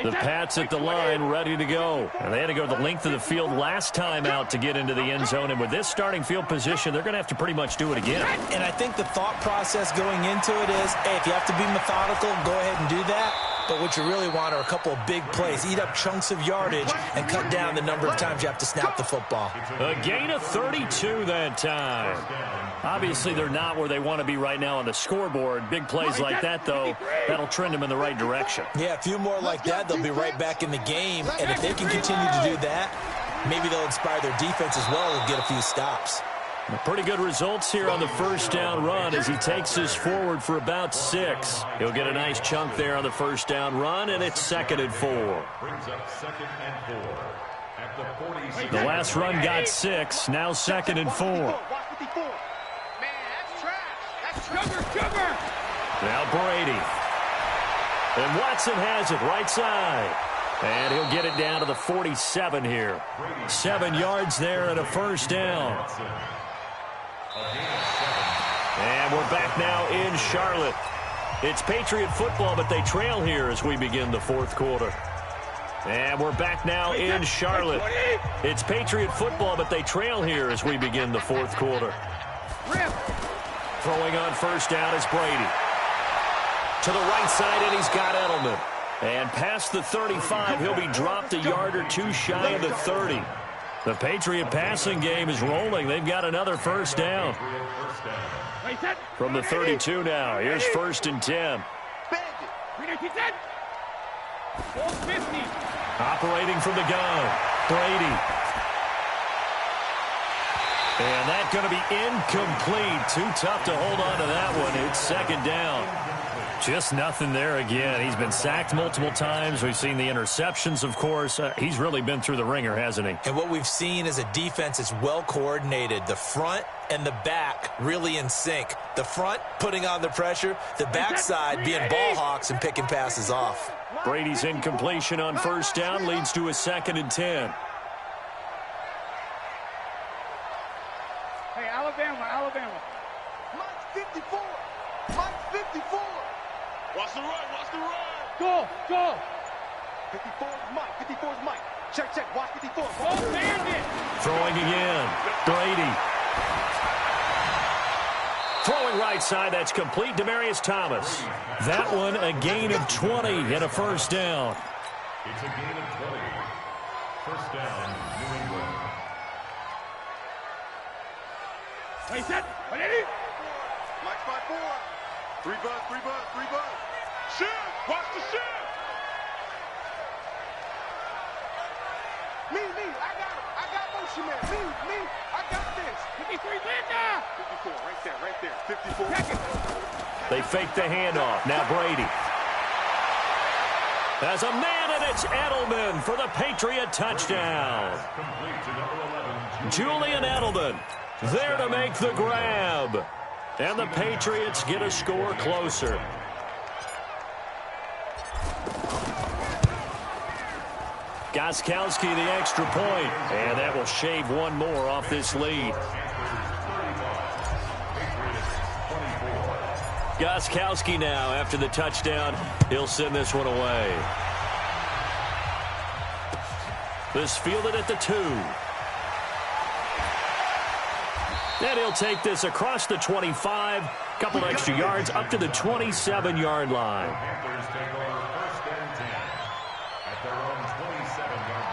The Pats at the line, ready to go. And they had to go the length of the field last time out to get into the end zone. And with this starting field position, they're going to have to pretty much do it again. And I think the thought process going into it is, hey, if you have to be methodical, go ahead and do that. But what you really want are a couple of big plays. Eat up chunks of yardage and cut down the number of times you have to snap the football. A gain of 32 that time. Obviously, they're not where they want to be right now on the scoreboard. Big plays like that, though, that'll trend them in the right direction. Yeah, a few more like that, they'll be right back in the game. And if they can continue to do that, maybe they'll inspire their defense as well and get a few stops. Pretty good results here on the 1st down run as he takes this forward for about 6. He'll get a nice chunk there on the 1st down run, and it's 2nd and 4. Brings up 2nd and 4 at the 46. The last run got 6, now 2nd and 4. Man, that's trash. That's sugar. Now Brady. And Watson has it right side. And he'll get it down to the 47 here. 7 yards there and a 1st down. And we're back now in Charlotte. It's Patriot football, but they trail here as we begin the 4th quarter. And we're back now in Charlotte. It's Patriot football, but they trail here as we begin the fourth quarter. Throwing on first down is Brady. To the right side, and he's got Edelman. And past the 35, he'll be dropped a yard or two shy of the 30. The Patriot passing game is rolling. They've got another first down. From the 32 now, here's 1st and 10. Operating from the gun, Brady. And that's going to be incomplete. Too tough to hold on to that one. It's 2nd down. Just nothing there again. He's been sacked multiple times. We've seen the interceptions, of course. He's really been through the ringer, hasn't he? And what we've seen is a defense that's well coordinated. The front and the back really in sync. The front putting on the pressure. The backside being ball hawks and picking passes off. Brady's incompletion on first down leads to a 2nd and 10. Hey, Alabama. Mike's 54. Mike's 54. Watch the run. Watch the run. Go. 54 is Mike. 54 is Mike. Check. Watch 54. Go, Bandit. Throwing again. Brady. Throwing right side. That's complete. Demaryius Thomas. That one a gain of 20 and a first down. It's a gain of 20. First down, New England. Wait, set. Ready? Mike's by 4. 3 buzz. Shoot. Watch the shoot. Me. I got motion man. Me. I got this. 53, Linda. 54, right there. 54. They fake the handoff. Now Brady. As a man, and it's Edelman for the Patriot touchdown. Julian Edelman there to make the grab. And the Patriots get a score closer. Gostkowski the extra point. And that will shave one more off this lead. Gostkowski now after the touchdown. He'll send this one away. This fielded at the 2. And he'll take this across the 25. Couple extra yards up to the 27-yard line. Panthers take over 1st and 10 at their own 27-yard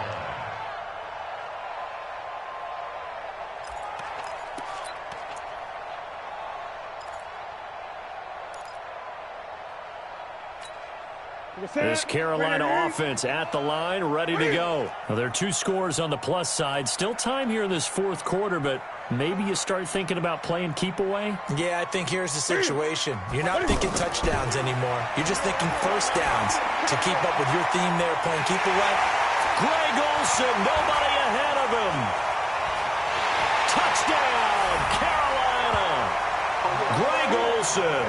line. This Carolina offense at the line, ready to go. Well, there are 2 scores on the plus side. Still time here in this fourth quarter, but maybe you start thinking about playing keep away? Yeah, I think here's the situation. You're not thinking touchdowns anymore. You're just thinking first downs to keep up with your theme there, playing keep away. Greg Olsen, nobody ahead of him. Touchdown, Carolina. Greg Olsen.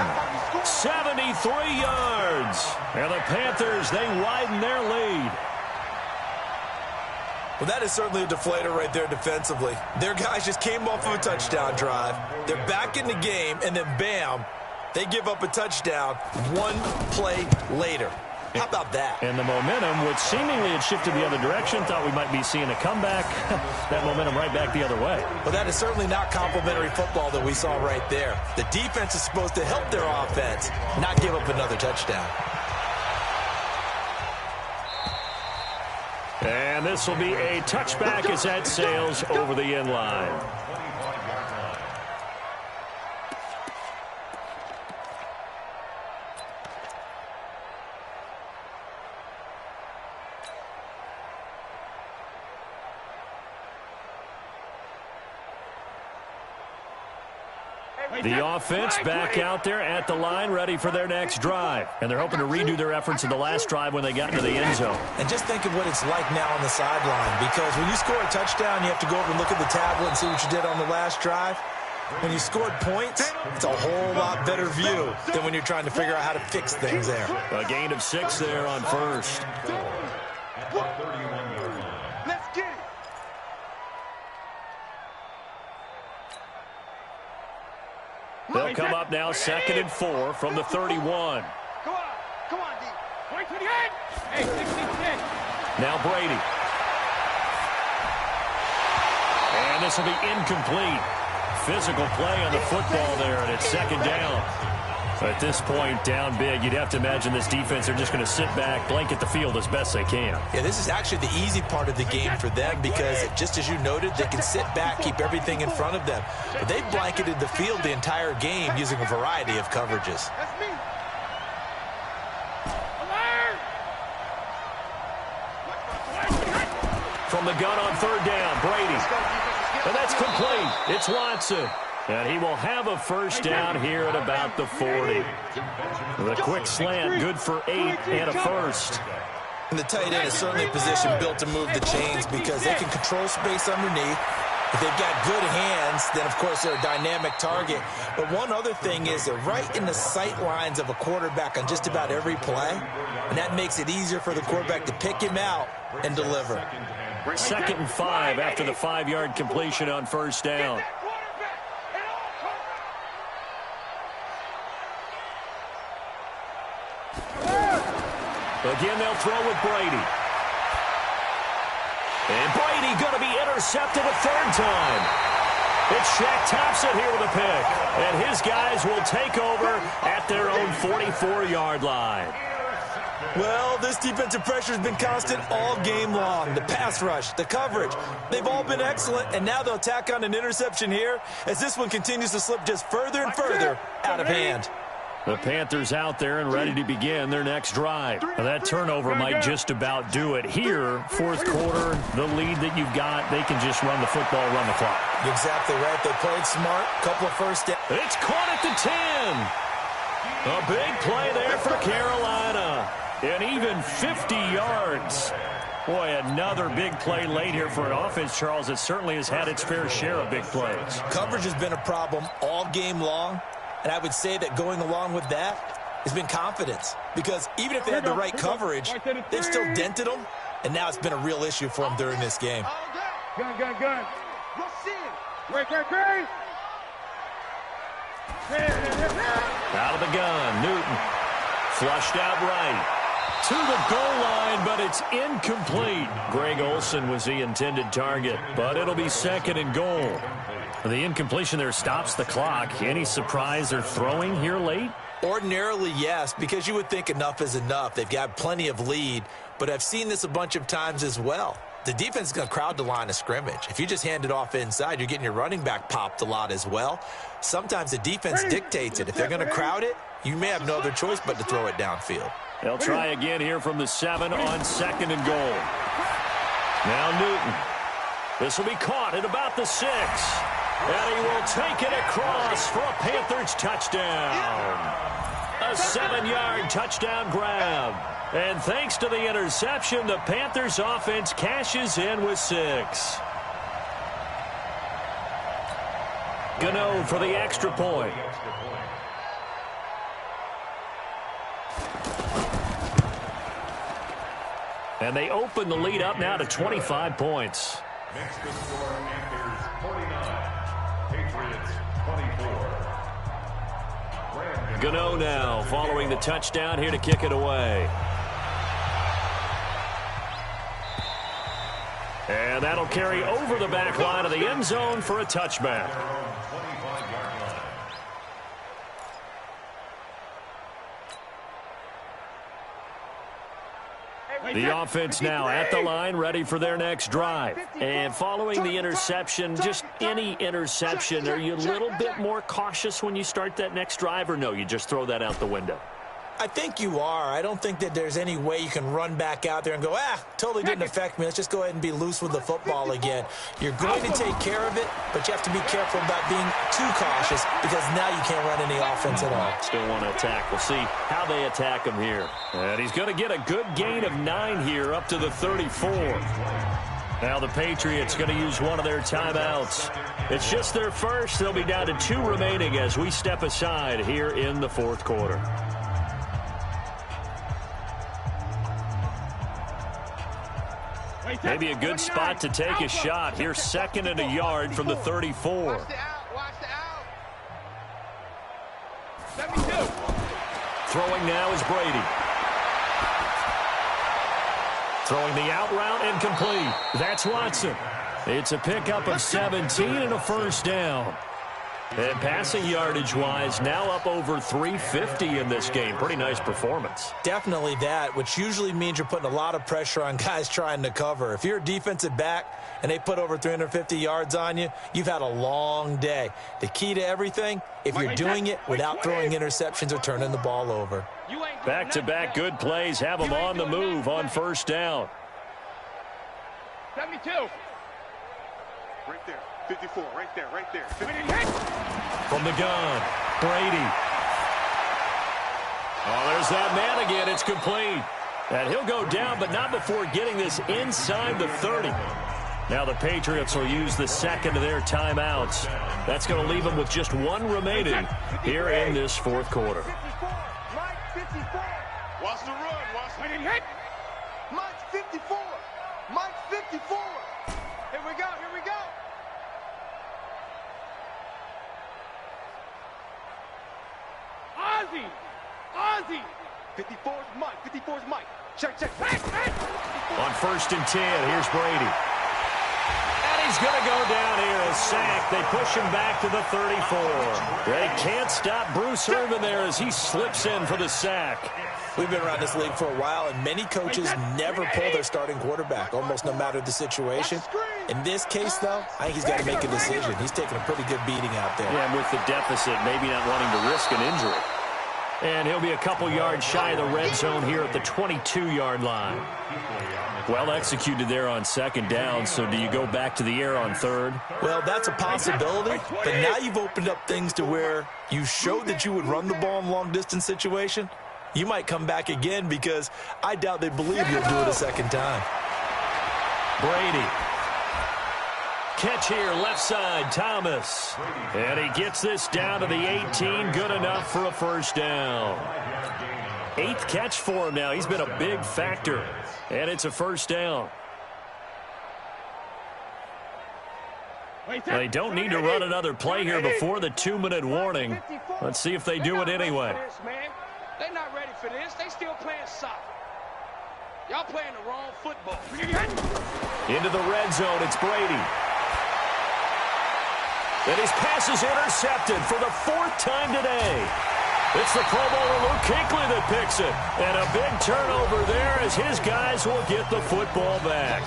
73 yards. And the Panthers, they widen their lead. Well, that is certainly a deflator right there defensively. Their guys just came off of a touchdown drive. They're back in the game, and then bam, they give up a touchdown 1 play later. How about that? And the momentum, which seemingly had shifted the other direction, thought we might be seeing a comeback. That momentum right back the other way. Well, that is certainly not complimentary football that we saw right there. The defense is supposed to help their offense, not give up another touchdown. And this will be a touchback as that sails over the end line. The offense back out there at the line, ready for their next drive. And they're hoping to redo their efforts in the last drive when they got into the end zone. And just think of what it's like now on the sideline, because when you score a touchdown, you have to go over and look at the tablet and see what you did on the last drive. When you scored points, it's a whole lot better view than when you're trying to figure out how to fix things there. A gain of 6 there on first. Let's get it. They'll come up now 2nd and 4 from the 31. Come on, D. Hey, 66. Now Brady. And this will be incomplete. Physical play on the football there, and it's second down. At this point, down big, you'd have to imagine this defense, they're just going to sit back, blanket the field as best they can. Yeah, this is actually the easy part of the game for them because, just as you noted, they can sit back, keep everything in front of them. But they've blanketed the field the entire game using a variety of coverages. That's me. From the gun on third down, Brady. And that's complete. It's Watson. And he will have a first down here at about the 40. The quick slant, good for 8 and a first. And the tight end is certainly a position built to move the chains because they can control space underneath. If they've got good hands, then, of course, they're a dynamic target. But one other thing is they're right in the sight lines of a quarterback on just about every play. And that makes it easier for the quarterback to pick him out and deliver. 2nd and 5 after the 5-yard completion on first down. Again, they'll throw with Brady. And Brady going to be intercepted a third time. It's Shaq Thompson here with a pick. And his guys will take over at their own 44-yard line. Well, this defensive pressure has been constant all game long. The pass rush, the coverage, they've all been excellent, and now they'll tack on an interception here as this one continues to slip just further and further out of hand. The Panthers out there and ready to begin their next drive. Now, that turnover might just about do it. Here, fourth quarter, the lead that you've got, they can just run the football, run the clock. Exactly right. They played smart, couple of first downs. It's caught at the 10. A big play there for Carolina. And even 50 yards. Boy, another big play late here for an offense, Charles, that certainly has had its fair share of big plays. Coverage has been a problem all game long, and I would say that going along with that has been confidence. Because even if they had the right coverage, they've still dented them, and now it's been a real issue for them during this game. Gun. Great. Out of the gun, Newton. Flushed out right. To the goal line, but it's incomplete. Greg Olsen was the intended target, but it'll be 2nd and goal. The incompletion there stops the clock. Any surprise they're throwing here late? Ordinarily, yes, because you would think enough is enough. They've got plenty of lead, but I've seen this a bunch of times as well. The defense is going to crowd the line of scrimmage. If you just hand it off inside, you're getting your running back popped a lot as well. Sometimes the defense dictates it. If they're going to crowd it, you may have no other choice but to throw it downfield. They'll try again here from the 7 on 2nd and goal. Now Newton. This will be caught at about the 6. And he will take it across for a Panthers touchdown. A 7-yard touchdown grab. And thanks to the interception, the Panthers offense cashes in with 6. Gano for the extra point. And they open the lead up now to 25 points. Next to score, Panthers 49, Patriots 24. Gano now following the touchdown here to kick it away. And that'll carry over the back line of the end zone for a touchback. The offense now at the line, ready for their next drive. And following the interception, just any interception, are you a little bit more cautious when you start that next drive, or no, you just throw that out the window? I think you are. I don't think that there's any way you can run back out there and go, totally didn't affect me. Let's just go ahead and be loose with the football again. You're going to take care of it, but you have to be careful about being too cautious because now you can't run any offense at all. Still want to attack. We'll see how they attack him here. And he's going to get a good gain of 9 here up to the 34. Now the Patriots going to use one of their timeouts. It's just their first. They'll be down to 2 remaining as we step aside here in the fourth quarter. Maybe a good spot to take a shot. Here's 2nd and a yard from the 34. Watch the out. 72. Throwing now is Brady. Throwing the out route and complete. That's Watson. It's a pickup of 17 and a first down. And passing yardage-wise, now up over 350 in this game. Pretty nice performance. Definitely that, which usually means you're putting a lot of pressure on guys trying to cover. If you're a defensive back and they put over 350 yards on you, you've had a long day. The key to everything, if you're doing it without throwing interceptions or turning the ball over. Back-to-back good plays have them on the move on first down. 72. Right there. 54, right there, right there. From the gun, Brady. Oh, there's that man again. It's complete. And he'll go down, but not before getting this inside the 30. Now the Patriots will use the second of their timeouts. That's going to leave them with just one remaining here in this fourth quarter. Mike 54. Watch the run, Watson. Mike 54. Mike 54. Here we go, here we go. Ozzy. 54's Mike. 54's Mike. Check. On first and 10, here's Brady. And he's going to go down here, a sack. They push him back to the 34. They can't stop Bruce Irvin there as he slips in for the sack. We've been around this league for a while, and many coaches never pull their starting quarterback, almost no matter the situation. In this case, though, I think he's got to make a decision. He's taking a pretty good beating out there. Yeah, and with the deficit, maybe not wanting to risk an injury. And he'll be a couple yards shy of the red zone here at the 22-yard line. Well executed there on second down, so do you go back to the air on third? Well, that's a possibility, but now you've opened up things to where you showed that you would run the ball in long-distance situation. You might come back again because I doubt they believe you'll do it a second time. Brady. Catch here, left side, Thomas. And he gets this down to the 18, good enough for a first down. 8th catch for him now. He's been a big factor. And it's a first down. They don't need to run another play here before the 2-minute warning. Let's see if they do it anyway. They're not ready for this. They still playing soccer. Y'all playing the wrong football. Into the red zone, it's Brady. And his pass is intercepted for the 4th time today. It's the Pro Bowler Luke Kuechly that picks it. And a big turnover there as his guys will get the football back.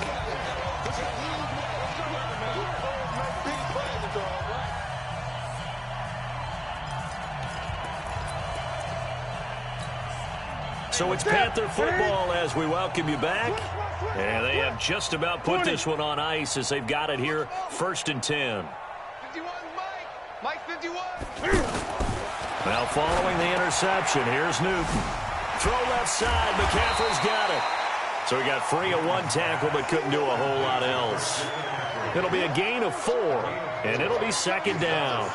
So it's Panther football as we welcome you back. And they have just about put this one on ice as they've got it here, 1st and 10. 51 Mike 51. Now following the interception, here's Newton. Throw left side, McCaffrey's got it. So he got free of one tackle but couldn't do a whole lot else. It'll be a gain of 4, and it'll be second down.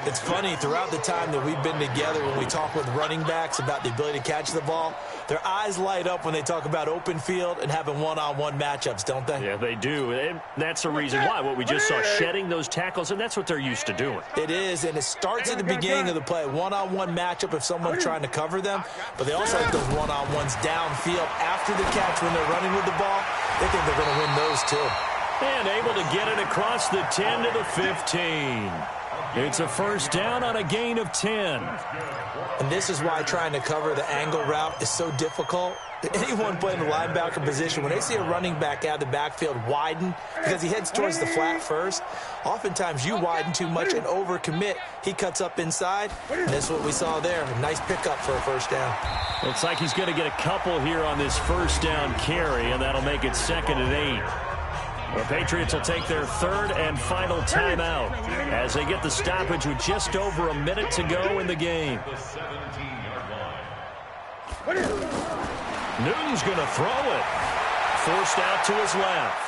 It's funny, throughout the time that we've been together, when we talk with running backs about the ability to catch the ball, their eyes light up when they talk about open field and having one-on-one matchups, don't they? Yeah, they do. And that's the reason why. What we just saw, shedding those tackles, and that's what they're used to doing. It is, and it starts at the beginning of the play. One-on-one matchup if someone's trying to cover them, but they also have those one-on-ones downfield after the catch when they're running with the ball. They think they're going to win those too. And able to get it across the 10 to the 15. It's a first down on a gain of 10. And this is why trying to cover the angle route is so difficult. Anyone playing the linebacker position, when they see a running back out of the backfield widen because he heads towards the flat first, oftentimes you widen too much and overcommit. He cuts up inside, and that's what we saw there. A nice pickup for a first down. Looks like he's going to get a couple here on this first down carry, and that'll make it 2nd and 8. The Patriots will take their 3rd and final timeout as they get the stoppage with just over a minute to go in the game. Newton's going to throw it. Forced out to his left.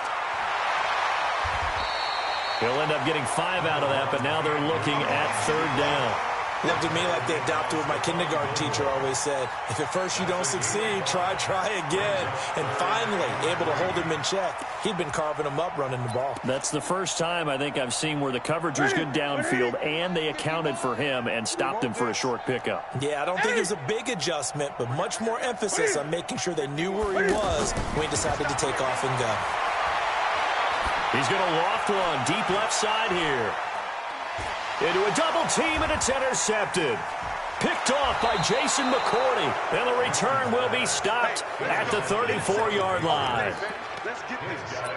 He'll end up getting 5 out of that, but now they're looking at 3rd down. Looked at me like they adopted what my kindergarten teacher always said. If at first you don't succeed, try again. And finally, able to hold him in check. He'd been carving him up running the ball. That's the first time I think I've seen where the coverage was good downfield and they accounted for him and stopped him for a short pickup. Yeah, I don't think it was a big adjustment, but much more emphasis on making sure they knew where he was when he decided to take off and go. He's going to loft one deep left side here. Into a double team, and it's intercepted. Picked off by Jason McCourty. And the return will be stopped at the 34-yard line.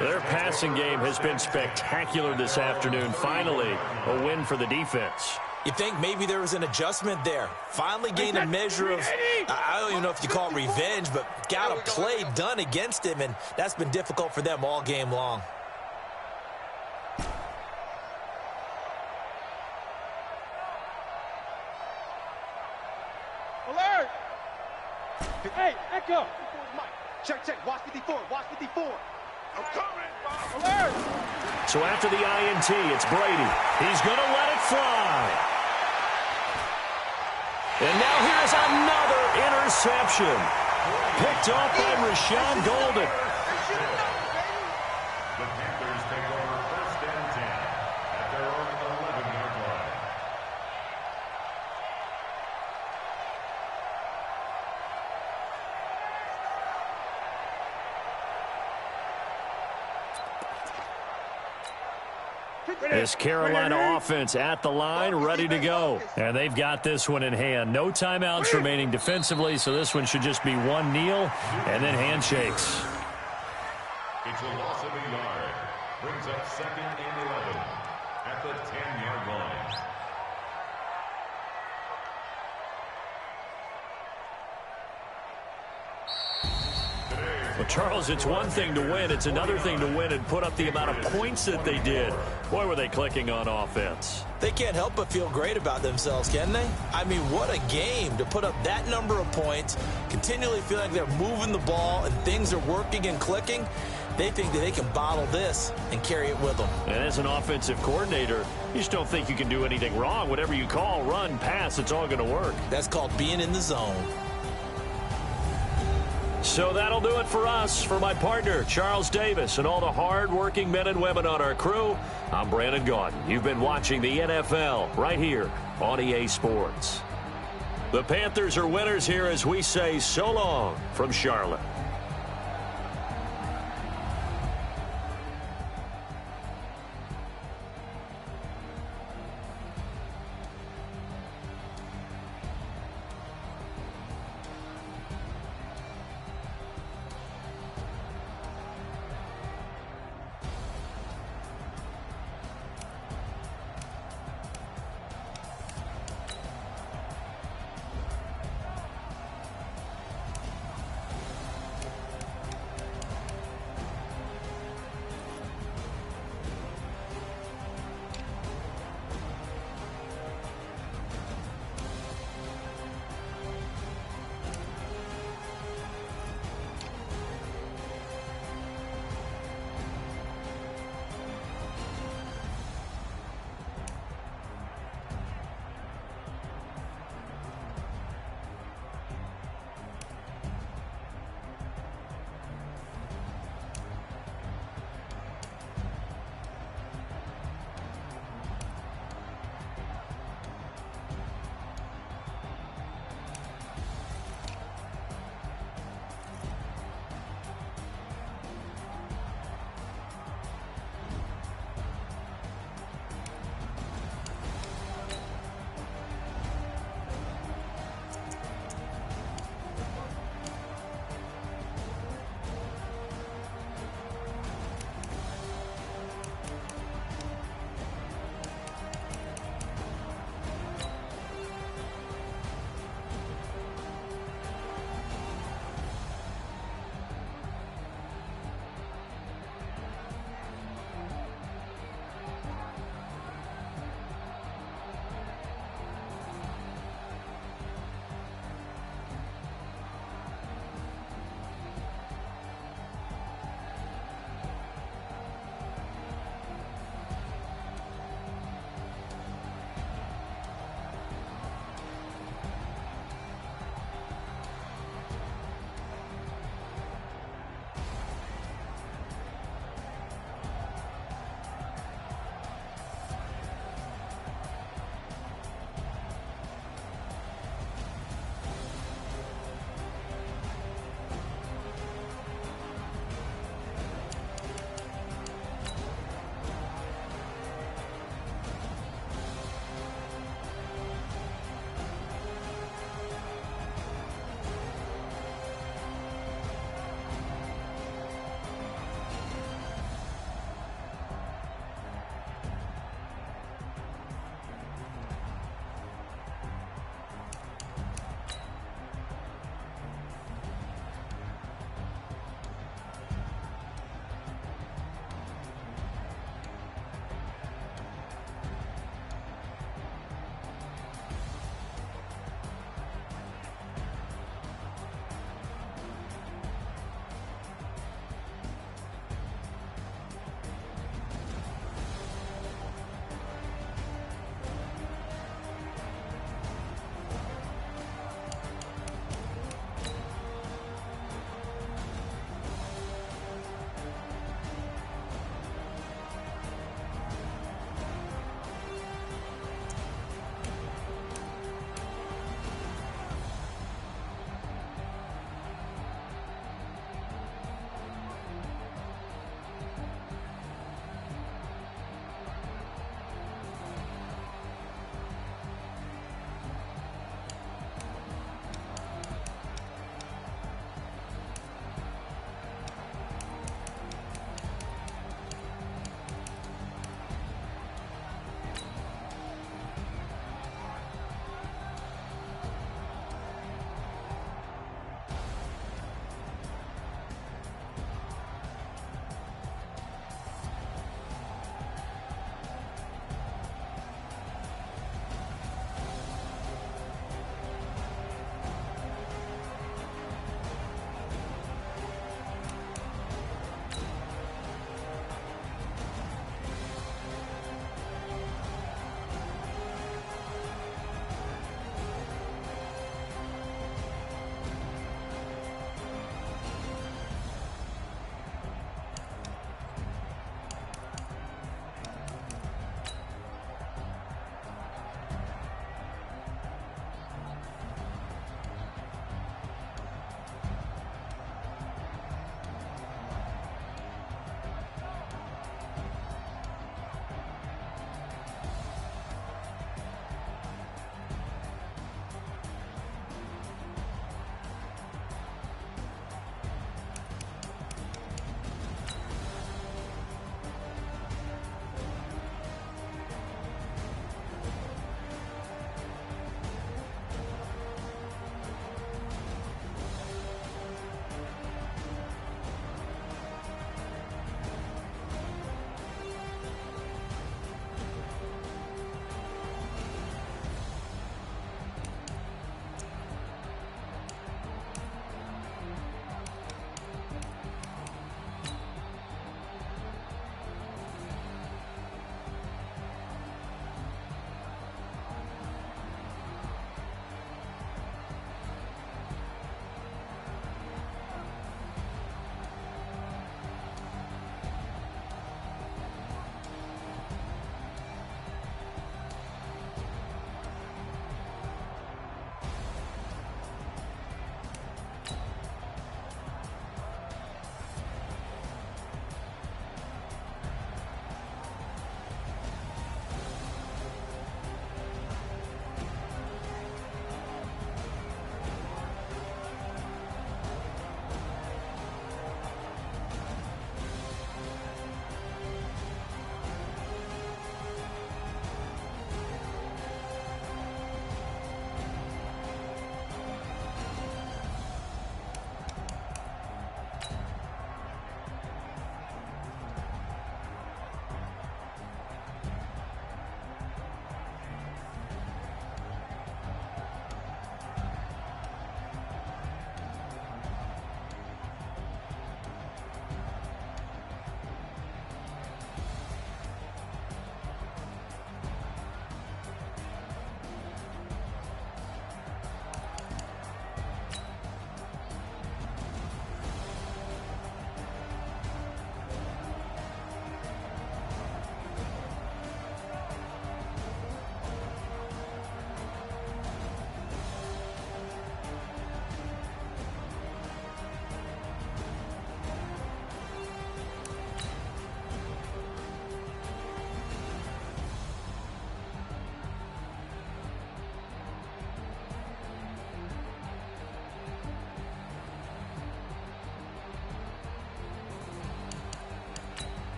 Their passing game has been spectacular this afternoon. Finally, a win for the defense. You think maybe there was an adjustment there. Finally gained a measure of, I don't even know if you call it revenge, but got a play done against him, and that's been difficult for them all game long. Alert! Hey, Echo! Check. Watch 54. Watch 54. I'm coming. Alert! So after the INT, it's Brady. He's going to let it fly. And now here's another interception. Picked off by Rashawn Golden. The Panthers take over 1st and 10 at their own 11-yard line. This Carolina offense at the line, ready to go. And they've got this one in hand. No timeouts remaining defensively, so this one should just be one kneel and then handshakes. It's a loss of a yard. Brings up 2nd and 11 at the 10-yard line. Well, Charles, it's one thing to win. It's another thing to win and put up the amount of points that they did. Boy, were they clicking on offense. They can't help but feel great about themselves, can they? I mean, what a game to put up that number of points, continually feeling like they're moving the ball and things are working and clicking. They think that they can bottle this and carry it with them. And as an offensive coordinator, you just don't think you can do anything wrong. Whatever you call, run, pass, it's all going to work. That's called being in the zone. So that'll do it for us. For my partner, Charles Davis, and all the hard-working men and women on our crew, I'm Brandon Gaudin. You've been watching the NFL right here on EA Sports. The Panthers are winners here as we say so long from Charlotte.